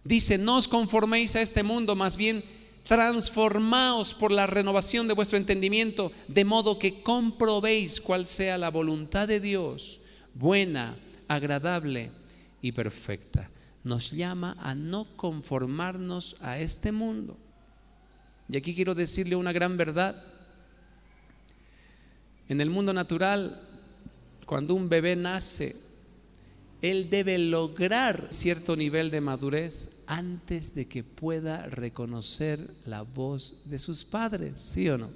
Speaker 1: Dice: no os conforméis a este mundo, más bien transformaos por la renovación de vuestro entendimiento, de modo que comprobéis cuál sea la voluntad de Dios, buena, agradable y perfecta. Nos llama a no conformarnos a este mundo. Y aquí quiero decirle una gran verdad. En el mundo natural, cuando un bebé nace, él debe lograr cierto nivel de madurez antes de que pueda reconocer la voz de sus padres, ¿sí o no?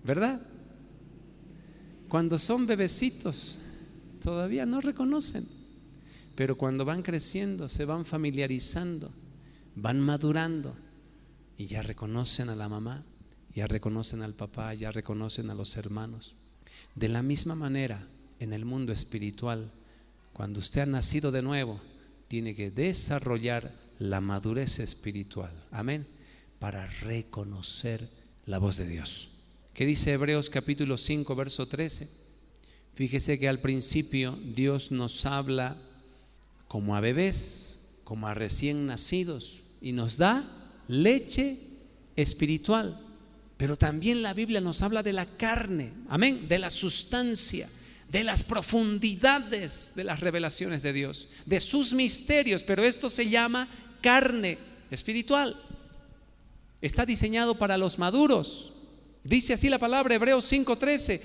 Speaker 1: ¿Verdad? Cuando son bebecitos, todavía no reconocen, pero cuando van creciendo, se van familiarizando, van madurando y ya reconocen a la mamá, ya reconocen al papá, ya reconocen a los hermanos. De la misma manera, en el mundo espiritual, cuando usted ha nacido de nuevo, tiene que desarrollar la madurez espiritual, amén, para reconocer la voz de Dios. ¿Qué dice Hebreos capítulo 5, verso 13? Fíjese que al principio Dios nos habla como a bebés, como a recién nacidos, y nos da leche espiritual. Pero también la Biblia nos habla de la carne, amén, de la sustancia, de las profundidades de las revelaciones de Dios, de sus misterios, pero esto se llama carne espiritual. Está diseñado para los maduros. Dice así la palabra, Hebreos 5:13,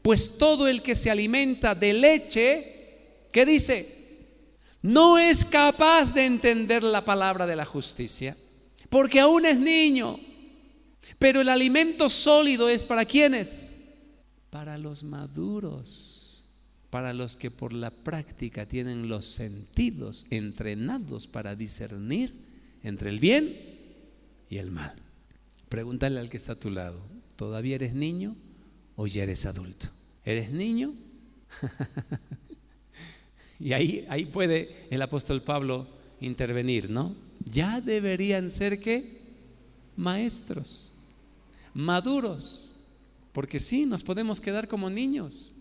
Speaker 1: pues todo el que se alimenta de leche, ¿qué dice? No es capaz de entender la palabra de la justicia, porque aún es niño. Pero el alimento sólido es ¿para quiénes? Para los maduros, para los que por la práctica tienen los sentidos entrenados para discernir entre el bien y el mal. Pregúntale al que está a tu lado, ¿todavía eres niño o ya eres adulto? ¿Eres niño? Y ahí puede el apóstol Pablo intervenir, ¿no? Ya deberían ser ¿qué? Maestros, maduros, porque sí, nos podemos quedar como niños.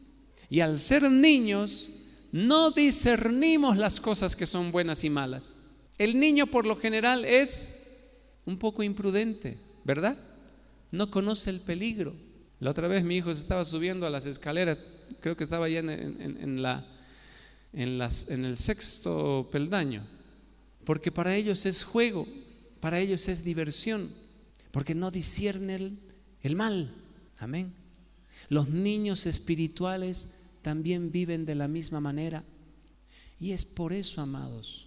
Speaker 1: Y al ser niños, no discernimos las cosas que son buenas y malas. El niño por lo general es un poco imprudente, ¿verdad? No conoce el peligro. La otra vez mi hijo se estaba subiendo a las escaleras, creo que estaba ya en el sexto peldaño, porque para ellos es juego, para ellos es diversión, porque no disciernen el mal, amén. Los niños espirituales también viven de la misma manera, y es por eso, amados,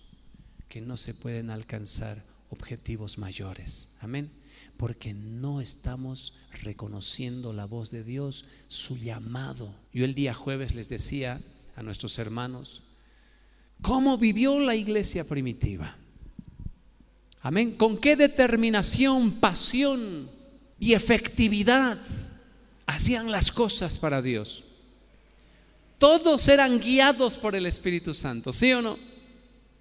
Speaker 1: que no se pueden alcanzar objetivos mayores, amén, porque no estamos reconociendo la voz de Dios, su llamado. Yo el día jueves les decía a nuestros hermanos cómo vivió la iglesia primitiva, amén, con qué determinación, pasión y efectividad hacían las cosas para Dios. Todos eran guiados por el Espíritu Santo, ¿sí o no?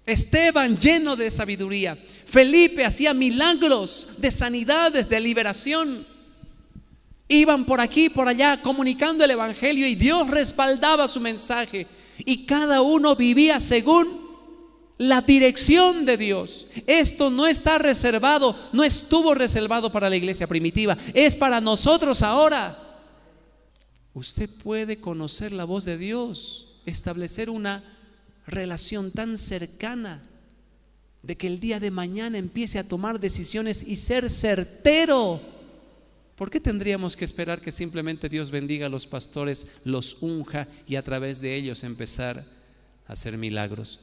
Speaker 1: Esteban lleno de sabiduría, Felipe hacía milagros de sanidades, de liberación. Iban por aquí, por allá, comunicando el evangelio, y Dios respaldaba su mensaje, y cada uno vivía según la dirección de Dios. Esto no está reservado, no estuvo reservado para la iglesia primitiva, es para nosotros ahora. Usted puede conocer la voz de Dios, establecer una relación tan cercana, de que el día de mañana empiece a tomar decisiones y ser certero. ¿Por qué tendríamos que esperar que simplemente Dios bendiga a los pastores, los unja y a través de ellos empezar a hacer milagros?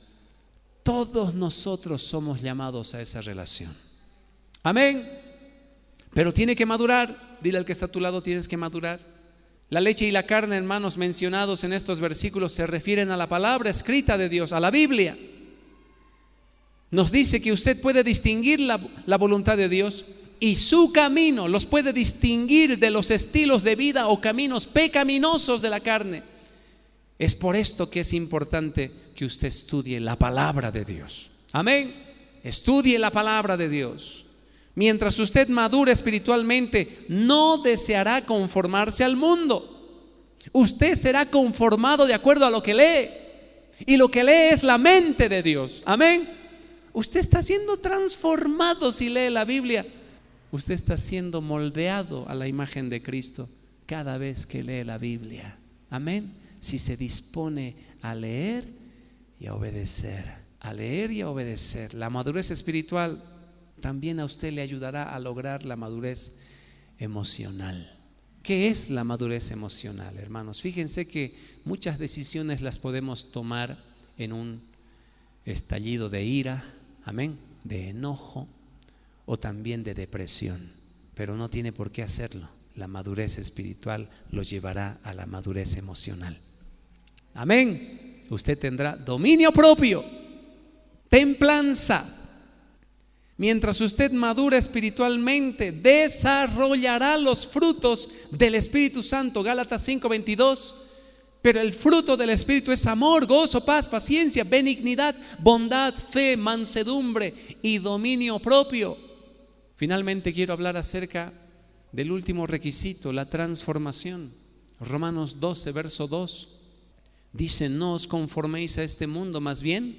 Speaker 1: Todos nosotros somos llamados a esa relación, amén. Pero tiene que madurar. Dile al que está a tu lado, tienes que madurar. La leche y la carne, hermanos, mencionados en estos versículos se refieren a la palabra escrita de Dios, a la Biblia. Nos dice que usted puede distinguir la voluntad de Dios y su camino, los puede distinguir de los estilos de vida o caminos pecaminosos de la carne. Es por esto que es importante que usted estudie la palabra de Dios, amén. Estudie la palabra de Dios. Mientras usted madure espiritualmente, no deseará conformarse al mundo. Usted será conformado de acuerdo a lo que lee, y lo que lee es la mente de Dios, amén. Usted está siendo transformado si lee la Biblia. Usted está siendo moldeado a la imagen de Cristo cada vez que lee la Biblia. Amén. Si se dispone a leer y a obedecer. A leer y a obedecer. La madurez espiritual también a usted le ayudará a lograr la madurez emocional. ¿Qué es la madurez emocional, hermanos? Fíjense que muchas decisiones las podemos tomar en un estallido de ira, amén, de enojo o también de depresión, pero no tiene por qué hacerlo. La madurez espiritual lo llevará a la madurez emocional. Amén. Usted tendrá dominio propio, templanza. Mientras usted madura espiritualmente, desarrollará los frutos del Espíritu Santo. Gálatas 5:22. Pero el fruto del Espíritu es amor, gozo, paz, paciencia, benignidad, bondad, fe, mansedumbre y dominio propio. Finalmente quiero hablar acerca del último requisito, la transformación. Romanos 12, verso 2. Dice: no os conforméis a este mundo, más bien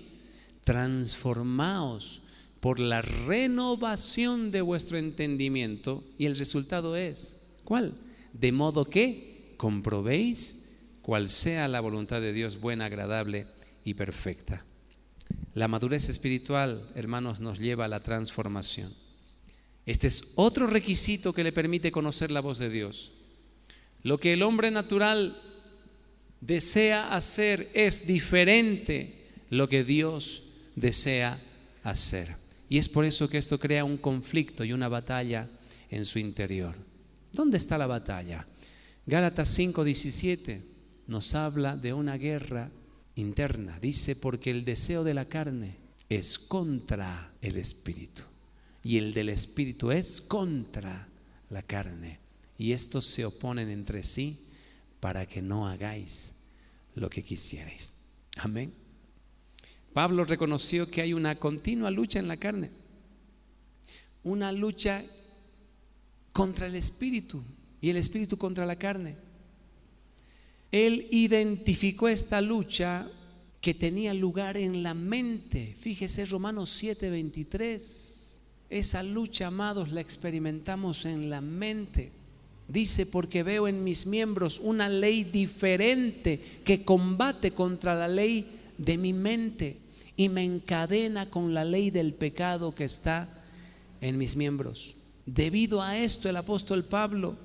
Speaker 1: transformaos por la renovación de vuestro entendimiento. Y el resultado es, ¿cuál? De modo que comprobéis cuál sea la voluntad de Dios, buena, agradable y perfecta. La madurez espiritual, hermanos, nos lleva a la transformación. Este es otro requisito que le permite conocer la voz de Dios. Lo que el hombre natural desea hacer es diferente lo que Dios desea hacer. Y es por eso que esto crea un conflicto y una batalla en su interior. ¿Dónde está la batalla? Gálatas 5:17 nos habla de una guerra interna. Dice: porque el deseo de la carne es contra el espíritu y el del espíritu es contra la carne, y estos se oponen entre sí para que no hagáis lo que quisierais. Amén. Pablo reconoció que hay una continua lucha en la carne, una lucha contra el espíritu y el espíritu contra la carne. Él identificó esta lucha que tenía lugar en la mente. Fíjese Romanos 7:23. Esa lucha, amados, la experimentamos en la mente. Dice: porque veo en mis miembros una ley diferente que combate contra la ley de mi mente y me encadena con la ley del pecado que está en mis miembros. Debido a esto, el apóstol Pablo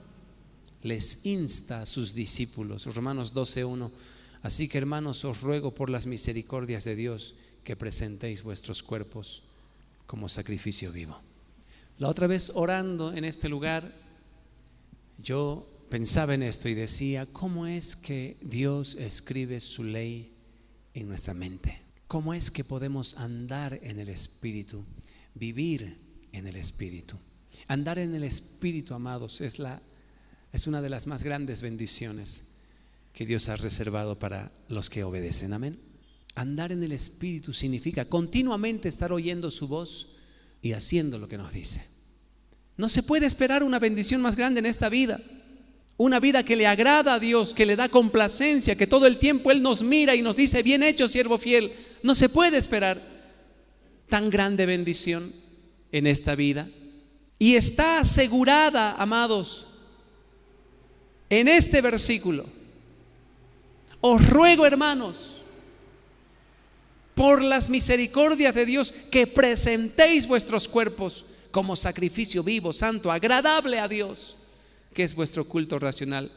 Speaker 1: les insta a sus discípulos. Romanos 12:1. Así que, hermanos, os ruego por las misericordias de Dios que presentéis vuestros cuerpos como sacrificio vivo. La otra vez, orando en este lugar, yo pensaba en esto y decía: ¿cómo es que Dios escribe su ley en nuestra mente? ¿Cómo es que podemos andar en el Espíritu, vivir en el Espíritu? Andar en el Espíritu, amados, es una de las más grandes bendiciones que Dios ha reservado para los que obedecen. Amén. Andar en el Espíritu significa continuamente estar oyendo su voz y haciendo lo que nos dice. No se puede esperar una bendición más grande en esta vida. Una vida que le agrada a Dios, que le da complacencia, que todo el tiempo Él nos mira y nos dice: bien hecho, siervo fiel. No se puede esperar tan grande bendición en esta vida. Y está asegurada, amados, en este versículo. Os ruego, hermanos, por las misericordias de Dios, que presentéis vuestros cuerpos como sacrificio vivo, santo, agradable a Dios, que es vuestro culto racional.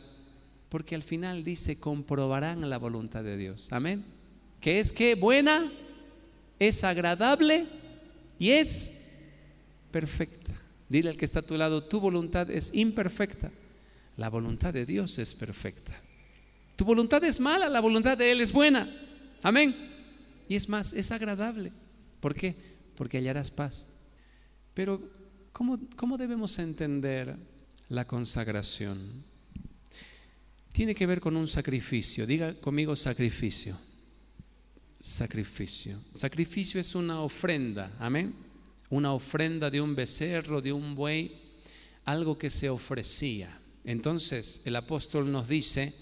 Speaker 1: Porque al final dice: comprobarán la voluntad de Dios. Amén. Que es que buena, es agradable y es perfecta. Dile al que está a tu lado: tu voluntad es imperfecta, la voluntad de Dios es perfecta. Tu voluntad es mala, la voluntad de Él es buena. Amén. Y es más, es agradable. ¿Por qué? Porque hallarás paz. Pero ¿cómo debemos entender la consagración? Tiene que ver con un sacrificio. Diga conmigo: sacrificio. Sacrificio. Sacrificio es una ofrenda. Amén. Una ofrenda de un becerro, de un buey, algo que se ofrecía. Entonces el apóstol nos dice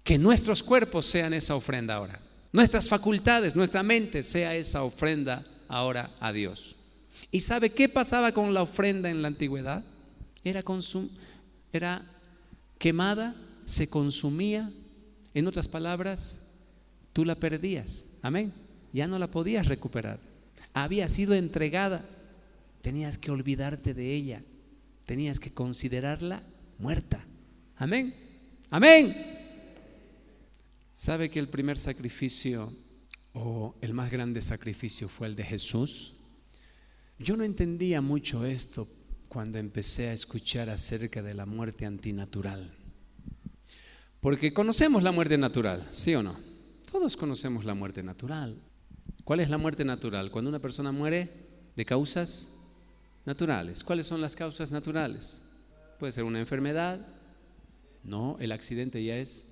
Speaker 1: que nuestros cuerpos sean esa ofrenda ahora. Nuestras facultades, nuestra mente sea esa ofrenda ahora a Dios. ¿Y sabe qué pasaba con la ofrenda en la antigüedad? Era quemada, se consumía. En otras palabras, tú la perdías. Amén. Ya no la podías recuperar. Había sido entregada. Tenías que olvidarte de ella. Tenías que considerarla muerta. Amén. Amén. ¿Sabe que el primer sacrificio o el más grande sacrificio fue el de Jesús? Yo no entendía mucho esto cuando empecé a escuchar acerca de la muerte antinatural. Porque conocemos la muerte natural, ¿sí o no? Todos conocemos la muerte natural. ¿Cuál es la muerte natural? Cuando una persona muere de causas naturales. ¿Cuáles son las causas naturales? Puede ser una enfermedad. No, el accidente ya es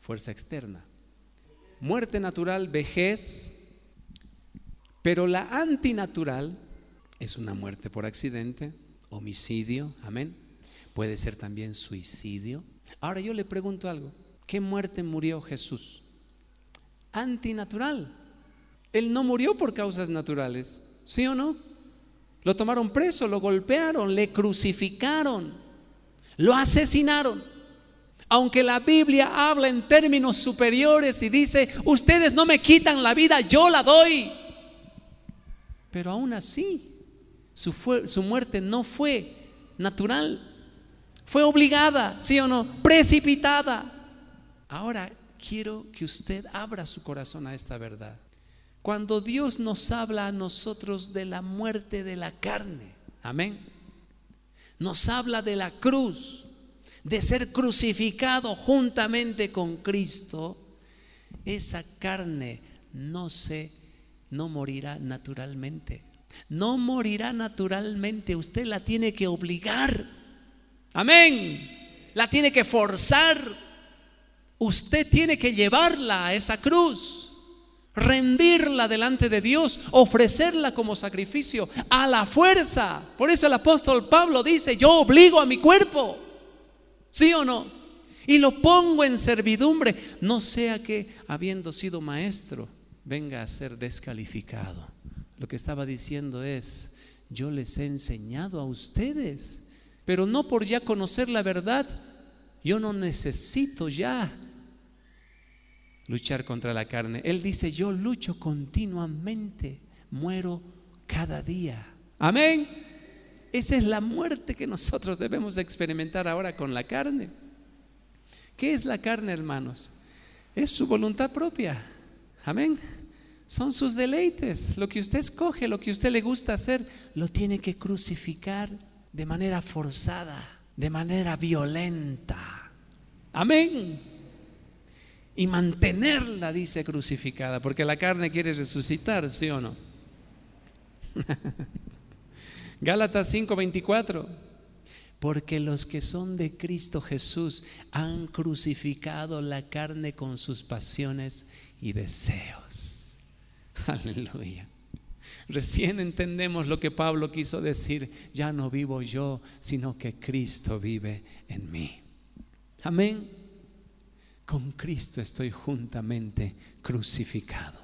Speaker 1: fuerza externa. Muerte natural, vejez. Pero la antinatural es una muerte por accidente, homicidio, amén. Puede ser también suicidio. Ahora yo le pregunto algo. ¿Qué muerte murió Jesús? Antinatural. Él no murió por causas naturales, ¿sí o no? Lo tomaron preso, lo golpearon, le crucificaron, lo asesinaron. Aunque la Biblia habla en términos superiores y dice: ustedes no me quitan la vida, yo la doy. Pero aún así, su muerte no fue natural, fue obligada, ¿sí o no? Precipitada. Ahora quiero que usted abra su corazón a esta verdad. Cuando Dios nos habla a nosotros de la muerte de la carne, amén, nos habla de la cruz, de ser crucificado juntamente con Cristo. Esa carne no morirá naturalmente. No morirá naturalmente. Usted la tiene que obligar. Amén. La tiene que forzar. Usted tiene que llevarla a esa cruz, rendirla delante de Dios, ofrecerla como sacrificio a la fuerza. Por eso el apóstol Pablo dice: yo obligo a mi cuerpo, ¿sí o no? Y lo pongo en servidumbre, no sea que, habiendo sido maestro, venga a ser descalificado. Lo que estaba diciendo es: yo les he enseñado a ustedes, pero no por ya conocer la verdad. Yo no necesito ya luchar contra la carne. Él dice: yo lucho continuamente, muero cada día. Amén. Esa es la muerte que nosotros debemos experimentar ahora con la carne. ¿Qué es la carne, hermanos? Es su voluntad propia. Amén. Son sus deleites, lo que usted escoge, lo que a usted le gusta hacer, lo tiene que crucificar de manera forzada, de manera violenta. Amén. Y mantenerla, dice, crucificada, porque la carne quiere resucitar, ¿sí o no? Gálatas 5:24. Porque los que son de Cristo Jesús han crucificado la carne con sus pasiones y deseos. Aleluya. Recién entendemos lo que Pablo quiso decir: ya no vivo yo, sino que Cristo vive en mí. Amén. Con Cristo estoy juntamente crucificado.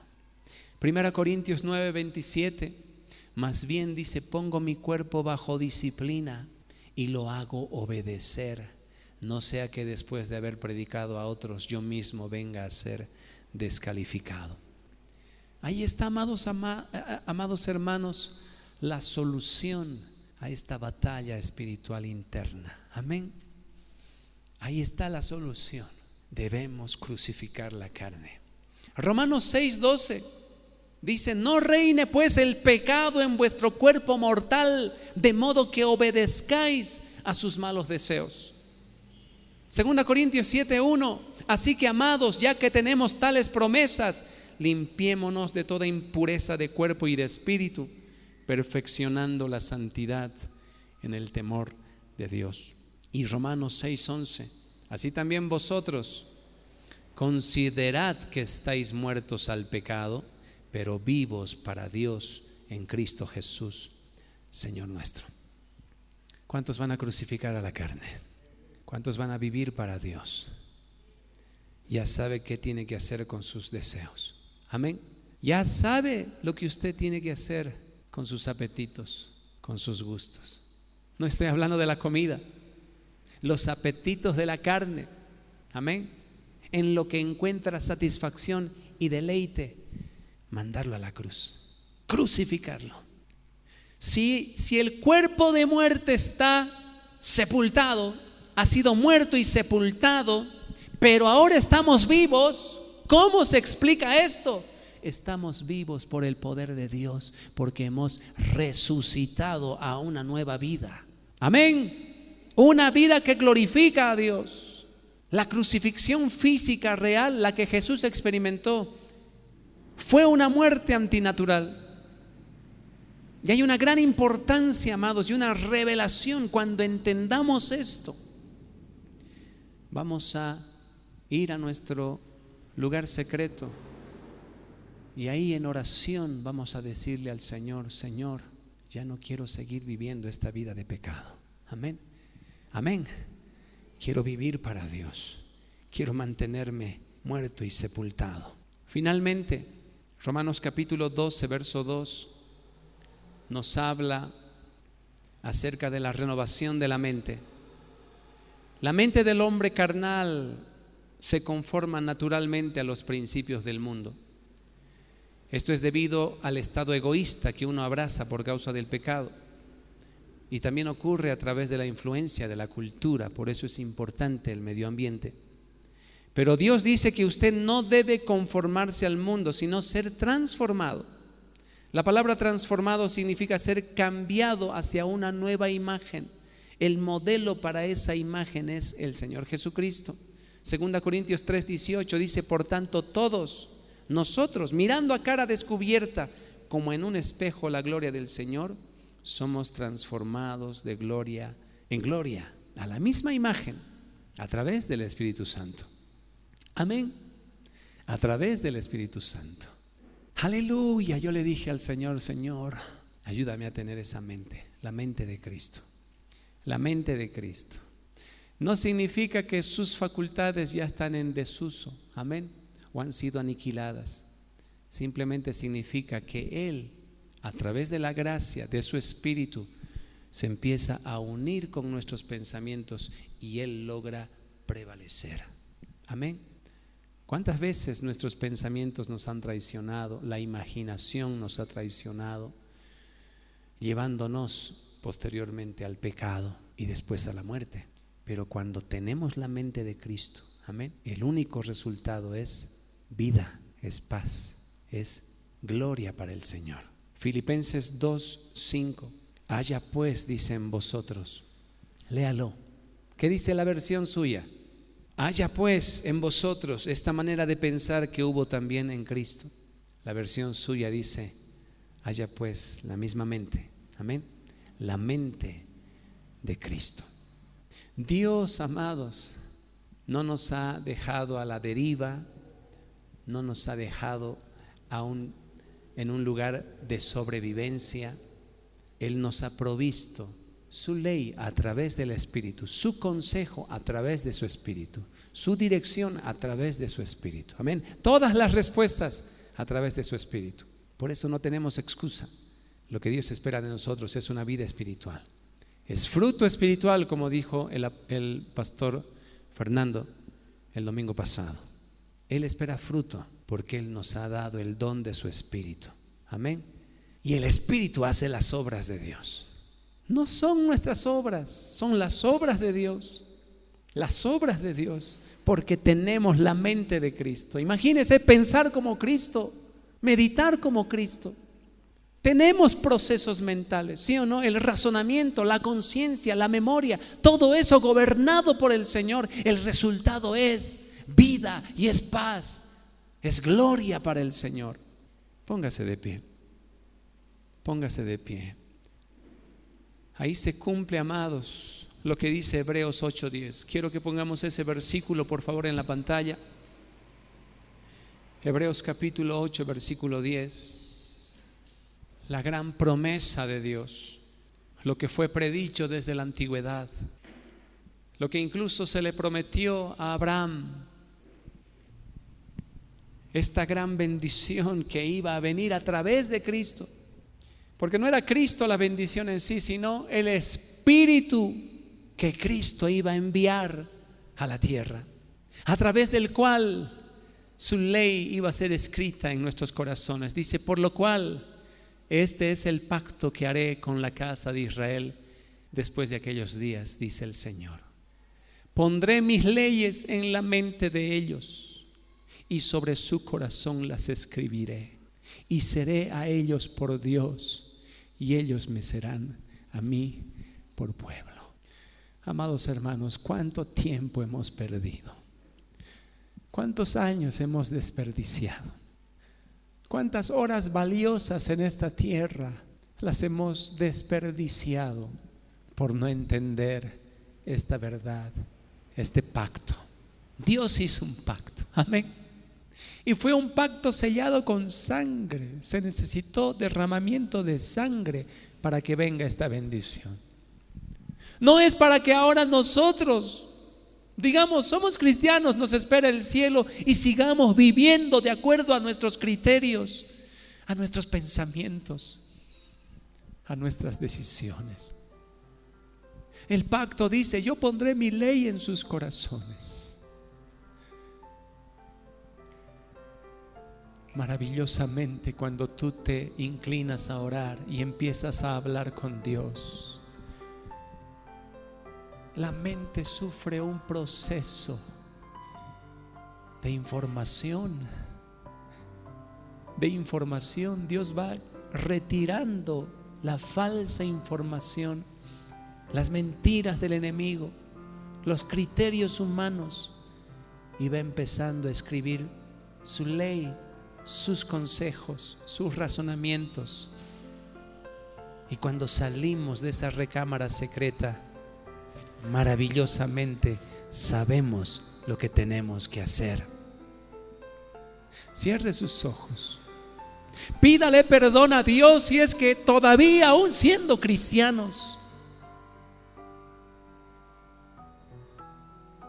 Speaker 1: 1 Corintios 9:27. Más bien dice: pongo mi cuerpo bajo disciplina y lo hago obedecer, no sea que después de haber predicado a otros, yo mismo venga a ser descalificado. Ahí está, amados hermanos, la solución a esta batalla espiritual interna. Amén. Ahí está la solución. Debemos crucificar la carne. Romanos 6:12 dice: no reine pues el pecado en vuestro cuerpo mortal, de modo que obedezcáis a sus malos deseos. 2 Corintios 7:1. Así que, amados, ya que tenemos tales promesas, limpiémonos de toda impureza de cuerpo y de espíritu, perfeccionando la santidad en el temor de Dios. Y Romanos 6:11. Así también vosotros considerad que estáis muertos al pecado, pero vivos para Dios en Cristo Jesús, Señor nuestro. ¿Cuántos van a crucificar a la carne? ¿Cuántos van a vivir para Dios? Ya sabe qué tiene que hacer con sus deseos. Amén. Ya sabe lo que usted tiene que hacer con sus apetitos, con sus gustos. No estoy hablando de la comida, los apetitos de la carne. Amén. En lo que encuentra satisfacción y deleite, mandarlo a la cruz, crucificarlo. Si el cuerpo de muerte está sepultado, ha sido muerto y sepultado, pero ahora estamos vivos, ¿cómo se explica esto? Estamos vivos por el poder de Dios, porque hemos resucitado a una nueva vida. Amén. Una vida que glorifica a Dios. La crucifixión física real, la que Jesús experimentó, fue una muerte antinatural. Y hay una gran importancia, amados, y una revelación cuando entendamos esto. Vamos a ir a nuestro lugar secreto y ahí en oración vamos a decirle al Señor: Señor, ya no quiero seguir viviendo esta vida de pecado. Amén. Amén. Quiero vivir para Dios. Quiero mantenerme muerto y sepultado. Finalmente, Romanos capítulo 12, verso 2 nos habla acerca de la renovación de la mente. La mente del hombre carnal se conforma naturalmente a los principios del mundo. Esto es debido al estado egoísta que uno abraza por causa del pecado. Y también ocurre a través de la influencia de la cultura. Por eso es importante el medio ambiente. Pero Dios dice que usted no debe conformarse al mundo, sino ser transformado. La palabra transformado significa ser cambiado hacia una nueva imagen. El modelo para esa imagen es el Señor Jesucristo. 2 Corintios 3:18 dice: por tanto, todos nosotros, mirando a cara descubierta, como en un espejo la gloria del Señor, somos transformados de gloria en gloria, a la misma imagen, a través del Espíritu Santo. Amén. A través del Espíritu Santo. Aleluya. Yo le dije al Señor: Señor, ayúdame a tener esa mente, la mente de Cristo. La mente de Cristo. No significa que sus facultades ya están en desuso, amén, o han sido aniquiladas. Simplemente significa que Él, a través de la gracia de su Espíritu, se empieza a unir con nuestros pensamientos y Él logra prevalecer. Amén. ¿Cuántas veces nuestros pensamientos nos han traicionado? La imaginación nos ha traicionado, llevándonos posteriormente al pecado y después a la muerte. Pero cuando tenemos la mente de Cristo, amén, el único resultado es vida, es paz, es gloria para el Señor. Filipenses 2:5. Haya pues, dice, en vosotros. Léalo. ¿Qué dice la versión suya? Haya pues en vosotros esta manera de pensar que hubo también en Cristo. La versión suya dice: haya pues la misma mente. Amén. La mente de Cristo. Dios, amados, no nos ha dejado a la deriva, no nos ha dejado en un lugar de sobrevivencia. Él nos ha provisto su ley a través del Espíritu, su consejo a través de su Espíritu, su dirección a través de su Espíritu. Amén. Todas las respuestas a través de su Espíritu. Por eso no tenemos excusa. Lo que Dios espera de nosotros es una vida espiritual. Es fruto espiritual, como dijo el pastor Fernando el domingo pasado. Él espera fruto porque Él nos ha dado el don de su Espíritu. Amén. Y el Espíritu hace las obras de Dios. No son nuestras obras, son las obras de Dios. Las obras de Dios, porque tenemos la mente de Cristo. Imagínense pensar como Cristo, meditar como Cristo. Tenemos procesos mentales, ¿sí o no? El razonamiento, la conciencia, la memoria, todo eso gobernado por el Señor. El resultado es vida y es paz, es gloria para el Señor. Póngase de pie. Póngase de pie. Ahí se cumple, amados, lo que dice Hebreos 8:10. Quiero que pongamos ese versículo, por favor, en la pantalla. Hebreos capítulo 8, versículo 10. La gran promesa de Dios, lo que fue predicho desde la antigüedad, lo que incluso se le prometió a Abraham. esta gran bendición que iba a venir a través de Cristo. Porque no era Cristo la bendición en sí, sino el Espíritu que Cristo iba a enviar a la tierra, a través del cual su ley iba a ser escrita en nuestros corazones. Dice: por lo cual este es el pacto que haré con la casa de Israel después de aquellos días, dice el Señor. Pondré mis leyes en la mente de ellos y sobre su corazón las escribiré, y seré a ellos por Dios y ellos me serán a mí por pueblo. Amados hermanos, ¿cuánto tiempo hemos perdido? ¿Cuántos años hemos desperdiciado? ¿Cuántas horas valiosas en esta tierra las hemos desperdiciado por no entender esta verdad, este pacto? Dios hizo un pacto, amén. Y fue un pacto sellado con sangre. Se necesitó derramamiento de sangre para que venga esta bendición. No es para que ahora nosotros digamos: somos cristianos, nos espera el cielo, y sigamos viviendo de acuerdo a nuestros criterios, a nuestros pensamientos, a nuestras decisiones. El pacto dice: yo pondré mi ley en sus corazones. Maravillosamente, cuando tú te inclinas a orar y empiezas a hablar con Dios, la mente sufre un proceso de información. Dios va retirando la falsa información, las mentiras del enemigo, los criterios humanos, y va empezando a escribir su ley, sus consejos, sus razonamientos. Y cuando salimos de esa recámara secreta, maravillosamente sabemos lo que tenemos que hacer. Cierre sus ojos. Pídale perdón a Dios si es que todavía, aún siendo cristianos,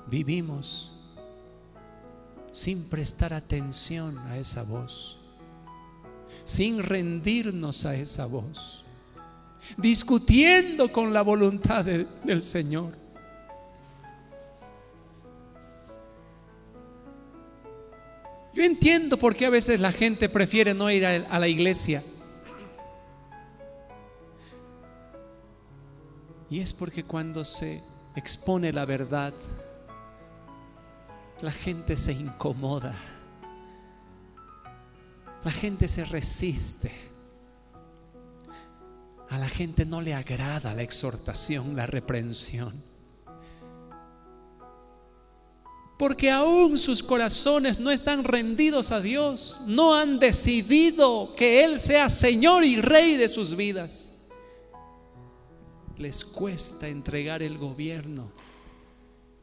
Speaker 1: vivimos sin prestar atención a esa voz, sin rendirnos a esa voz, discutiendo con la voluntad del Señor. Yo entiendo por qué a veces la gente prefiere no ir a la iglesia. Y es porque cuando se expone la verdad, la gente se incomoda, la gente se resiste, a la gente no le agrada la exhortación, la reprensión, porque aún sus corazones no están rendidos a Dios, no han decidido que Él sea Señor y Rey de sus vidas. Les cuesta entregar el gobierno,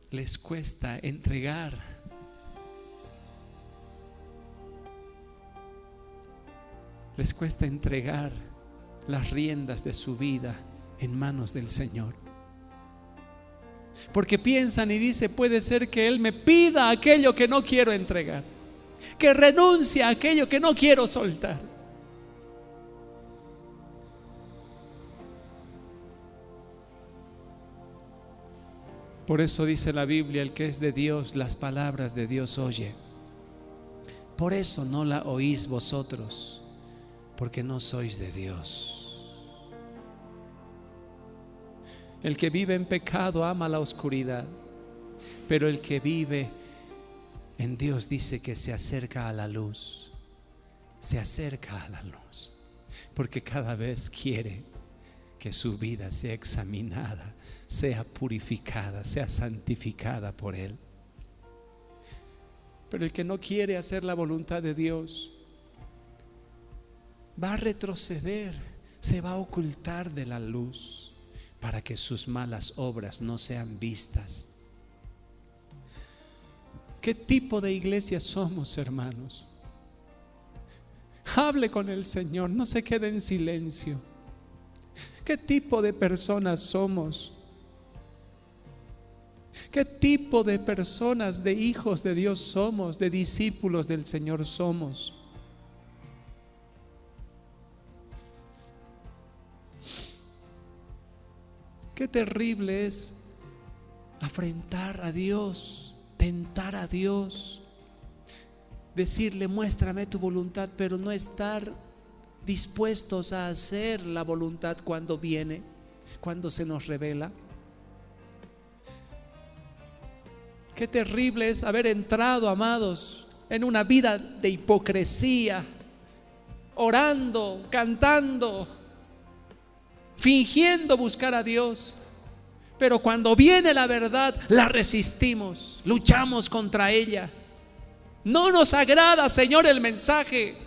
Speaker 1: les cuesta entregar las riendas de su vida en manos del Señor, porque piensan y dicen: puede ser que Él me pida aquello que no quiero entregar, que renuncie a aquello que no quiero soltar. Por eso dice la Biblia: el que es de Dios, las palabras de Dios oye. Por eso no la oís vosotros, porque no sois de Dios. El que vive en pecado ama la oscuridad, pero el que vive en Dios dice que se acerca a la luz, se acerca a la luz, porque cada vez quiere que su vida sea examinada, sea purificada, sea santificada por Él. Pero el que no quiere hacer la voluntad de Dios va a retroceder, se va a ocultar de la luz para que sus malas obras no sean vistas. ¿Qué tipo de iglesia somos, hermanos? Hable con el Señor, no se quede en silencio. ¿Qué tipo de personas somos? ¿Qué tipo de personas, de hijos de Dios somos, de discípulos del Señor somos? Qué terrible es afrentar a Dios, tentar a Dios, decirle muéstrame tu voluntad, pero no estar dispuestos a hacer la voluntad cuando viene, cuando se nos revela. Qué terrible es haber entrado, amados, en una vida de hipocresía, orando, cantando, fingiendo buscar a Dios, pero cuando viene la verdad la resistimos, luchamos contra ella. No nos agrada, Señor, el mensaje.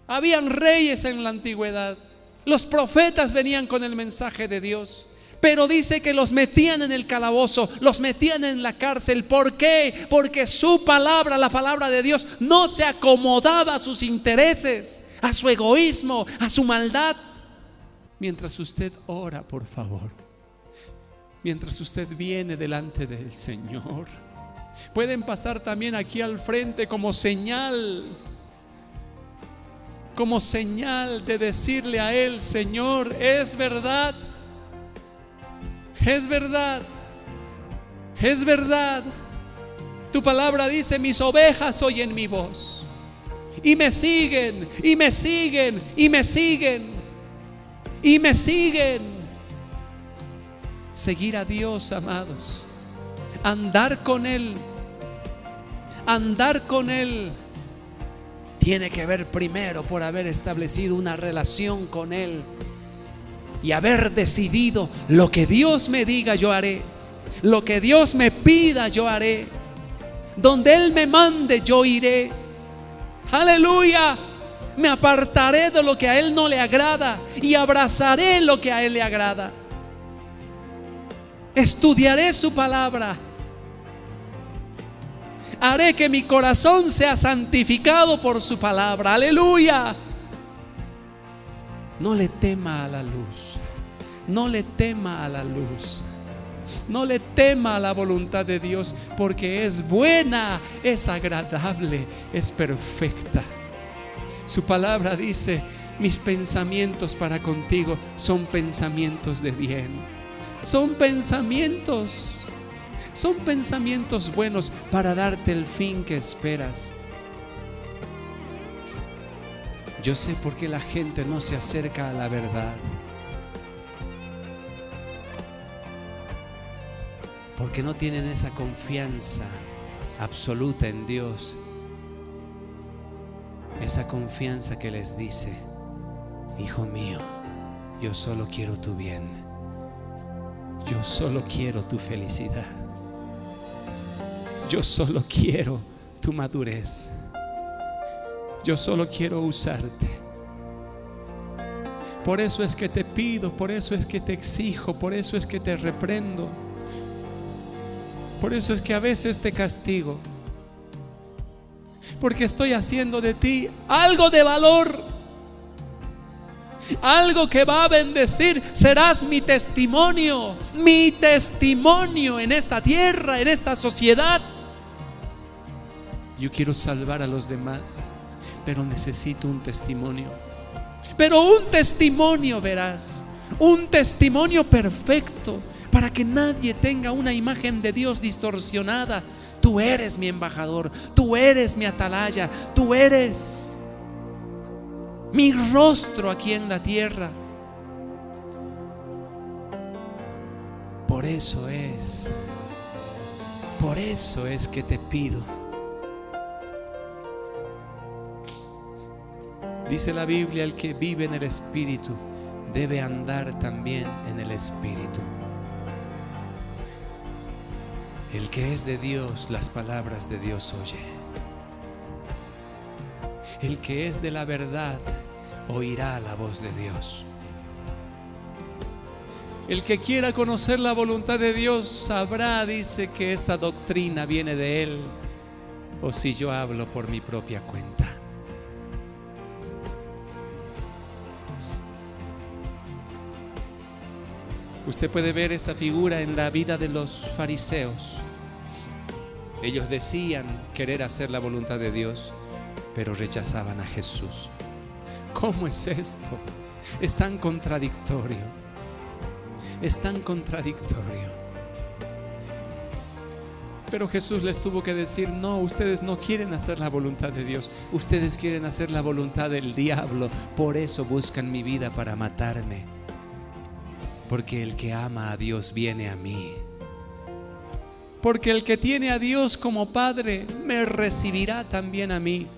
Speaker 1: Habían reyes en la antigüedad, los profetas venían con el mensaje de Dios, pero dice que los metían en el calabozo, los metían en la cárcel. ¿Por qué? Porque su palabra, la palabra de Dios, no se acomodaba a sus intereses, a su egoísmo, a su maldad. Mientras usted ora, por favor, mientras usted viene delante del Señor, pueden pasar también aquí al frente como señal de decirle a Él: Señor, es verdad, es verdad, es verdad. Tu palabra dice: mis ovejas oyen mi voz y me siguen, y me siguen, y me siguen, y me siguen. Seguir a Dios, amados, andar con Él, tiene que ver primero por haber establecido una relación con Él y haber decidido: lo que Dios me diga yo haré, lo que Dios me pida yo haré, donde Él me mande yo iré. Aleluya. Me apartaré de lo que a Él no le agrada y abrazaré lo que a Él le agrada. Estudiaré su palabra. Haré que mi corazón sea santificado por su palabra. Aleluya. No le tema a la luz. No le tema a la luz. No le tema a la voluntad de Dios, porque es buena, es agradable, es perfecta. Su palabra dice: mis pensamientos para contigo son pensamientos de bien. Son pensamientos buenos para darte el fin que esperas. Yo sé por qué la gente no se acerca a la verdad. Porque no tienen esa confianza absoluta en Dios. Esa confianza que les dice: hijo mío, yo solo quiero tu bien. Yo solo quiero tu felicidad. Yo solo quiero tu madurez. Yo solo quiero usarte. Por eso es que te pido, por eso es que te exijo, por eso es que te reprendo. Por eso es que a veces te castigo. Porque estoy haciendo de ti algo de valor, algo que va a bendecir. Serás mi testimonio en esta tierra, en esta sociedad. Yo quiero salvar a los demás, pero necesito un testimonio. Pero un testimonio, verás, un testimonio perfecto, para que nadie tenga una imagen de Dios distorsionada. Tú eres mi embajador, tú eres mi atalaya, tú eres mi rostro aquí en la tierra. Por eso es que te pido. Dice la Biblia: el que vive en el Espíritu debe andar también en el Espíritu. El que es de Dios, las palabras de Dios oye. El que es de la verdad oirá la voz de Dios. El que quiera conocer la voluntad de Dios sabrá, dice, que esta doctrina viene de Él, o si yo hablo por mi propia cuenta. Usted puede ver esa figura en la vida de los fariseos. Ellos decían querer hacer la voluntad de Dios, pero rechazaban a Jesús. ¿Cómo es esto? Es tan contradictorio. Es tan contradictorio. Pero Jesús les tuvo que decir: no, ustedes no quieren hacer la voluntad de Dios, ustedes quieren hacer la voluntad del diablo. Por eso buscan mi vida para matarme. Porque el que ama a Dios viene a mí. Porque el que tiene a Dios como Padre me recibirá también a mí.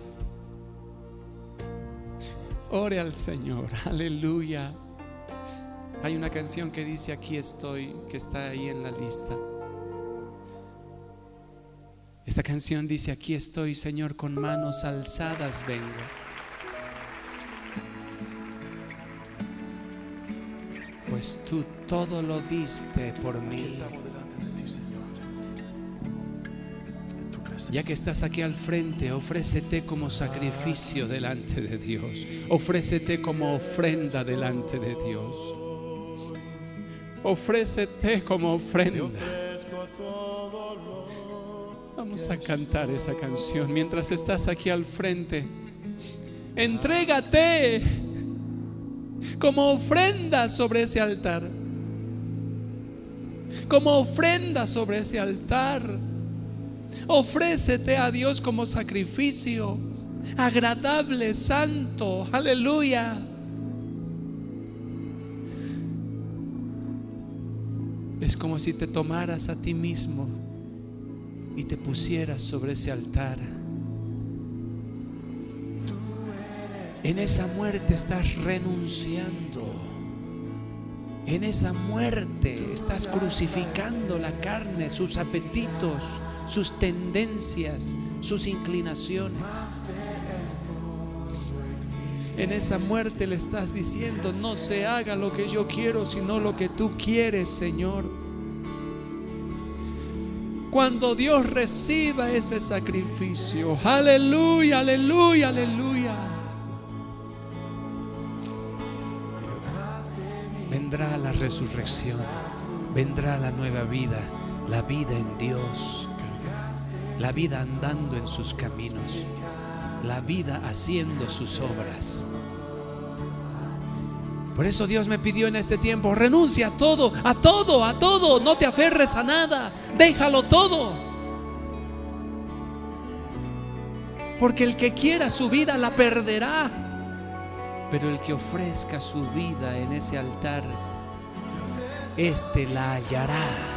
Speaker 1: Ore al Señor, aleluya. Hay una canción que dice: aquí estoy, que está ahí en la lista. Esta canción dice: aquí estoy, Señor, con manos alzadas vengo. Pues tú todo lo diste por mí. Ya que estás aquí al frente, ofrécete como sacrificio delante de Dios. Ofrécete como ofrenda delante de Dios. Ofrécete como ofrenda. Vamos a cantar esa canción mientras estás aquí al frente. Entrégate como ofrenda sobre ese altar. Como ofrenda sobre ese altar. Ofrécete a Dios como sacrificio agradable, santo, aleluya. Es como si te tomaras a ti mismo y te pusieras sobre ese altar. En esa muerte estás renunciando. En esa muerte estás crucificando la carne, sus apetitos, sus tendencias, sus inclinaciones. En esa muerte le estás diciendo: no se haga lo que yo quiero, sino lo que tú quieres, Señor. Cuando Dios reciba ese sacrificio, aleluya, aleluya, aleluya, vendrá la resurrección, vendrá la nueva vida, la vida en Dios. La vida andando en sus caminos, la vida haciendo sus obras. Por eso Dios me pidió en este tiempo: renuncia a todo, a todo, a todo. No te aferres a nada, déjalo todo. Porque el que quiera su vida la perderá, pero el que ofrezca su vida en ese altar, éste la hallará.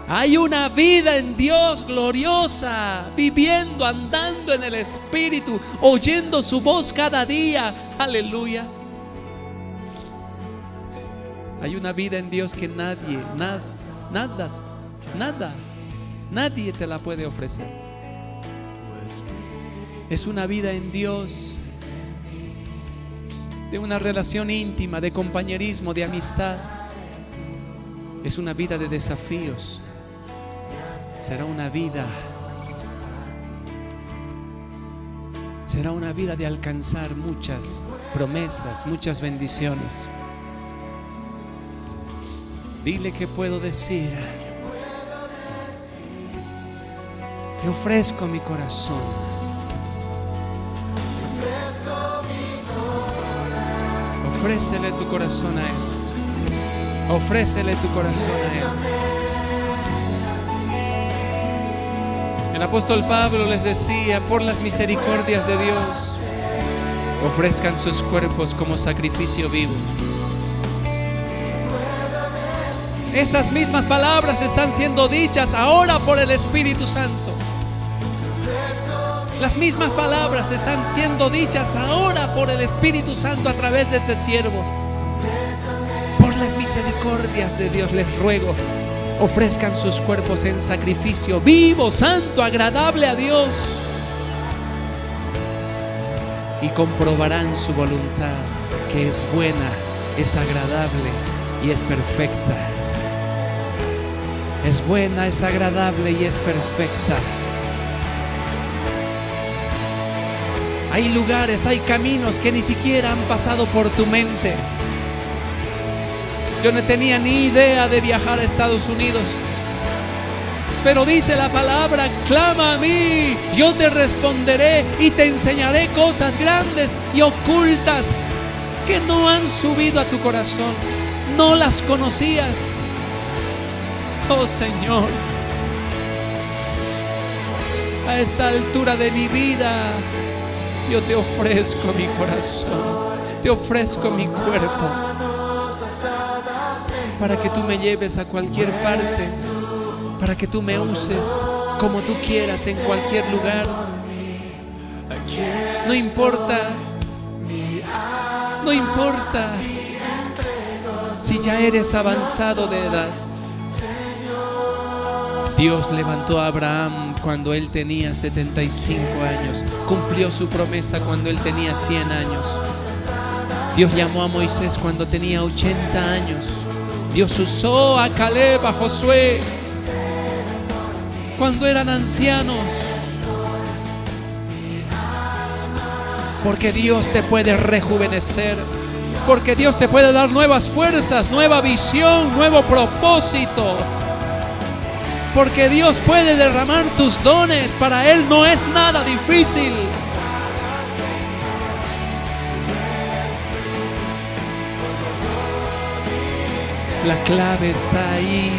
Speaker 1: Hay una vida en Dios gloriosa, viviendo, andando en el Espíritu, oyendo su voz cada día. Aleluya. Hay una vida en Dios que nadie te la puede ofrecer. Es una vida en Dios de una relación íntima, de compañerismo, de amistad. Es una vida de desafíos. Será una vida de alcanzar muchas promesas, muchas bendiciones. Dile: ¿qué puedo decir? Te ofrezco mi corazón. Ofrécele tu corazón a Él. Ofrécele tu corazón a Él. El apóstol Pablo les decía: por las misericordias de Dios, ofrezcan sus cuerpos como sacrificio vivo. Esas mismas palabras están siendo dichas ahora por el Espíritu Santo. Las mismas palabras están siendo dichas ahora por el Espíritu Santo a través de este siervo. Por las misericordias de Dios les ruego: ofrezcan sus cuerpos en sacrificio vivo, santo, agradable a Dios, y comprobarán su voluntad, que es buena, es agradable y es perfecta. Es buena, es agradable y es perfecta. Hay lugares, hay caminos que ni siquiera han pasado por tu mente. Yo no tenía ni idea de viajar a Estados Unidos. Pero dice la palabra: clama a mí, yo te responderé y te enseñaré cosas grandes y ocultas que no han subido a tu corazón. No las conocías. Oh Señor, a esta altura de mi vida, yo te ofrezco mi corazón, te ofrezco mi cuerpo, para que tú me lleves a cualquier parte, para que tú me uses como tú quieras en cualquier lugar. No importa, no importa si ya eres avanzado de edad. Dios levantó a Abraham cuando él tenía 75 años. Cumplió su promesa cuando él tenía 100 años. Dios llamó a Moisés cuando tenía 80 años. Dios usó a Caleb, a Josué, cuando eran ancianos. Porque Dios te puede rejuvenecer. Porque Dios te puede dar nuevas fuerzas, nueva visión, nuevo propósito. Porque Dios puede derramar tus dones. Para Él no es nada difícil. La clave está ahí.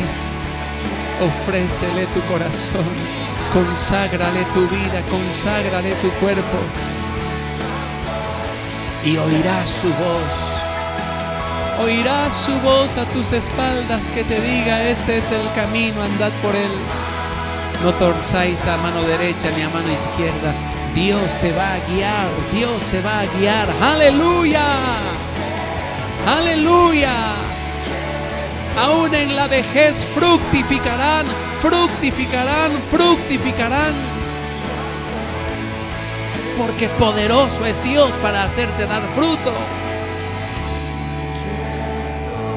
Speaker 1: Ofrécele tu corazón. Conságrale tu vida. Conságrale tu cuerpo. Y oirás su voz. Oirás su voz a tus espaldas que te diga: este es el camino, andad por él. No torzáis a mano derecha ni a mano izquierda. Dios te va a guiar, Dios te va a guiar. ¡Aleluya! ¡Aleluya! Aún en la vejez fructificarán, fructificarán, fructificarán. Porque poderoso es Dios para hacerte dar fruto.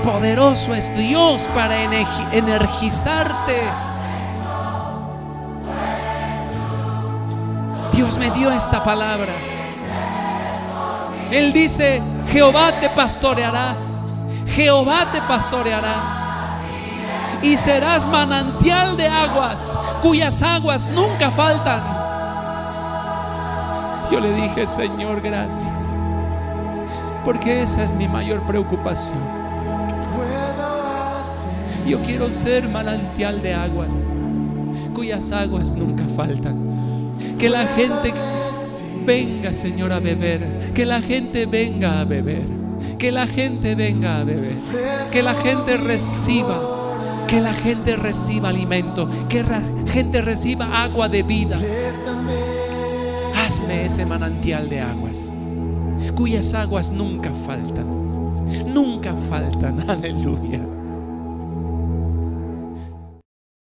Speaker 1: Poderoso es Dios para energizarte. Dios me dio esta palabra. Él dice: Jehová te pastoreará. Jehová te pastoreará. Y serás manantial de aguas, cuyas aguas nunca faltan. Yo le dije: Señor, gracias. Porque esa es mi mayor preocupación. Yo quiero ser manantial de aguas, cuyas aguas nunca faltan. Que la gente venga, Señor, a beber. Que la gente venga a beber. Que la gente venga a beber. Que la gente reciba. Que la gente reciba alimento. Que la gente reciba agua de vida. Hazme ese manantial de aguas, cuyas aguas nunca faltan. Nunca faltan. Aleluya.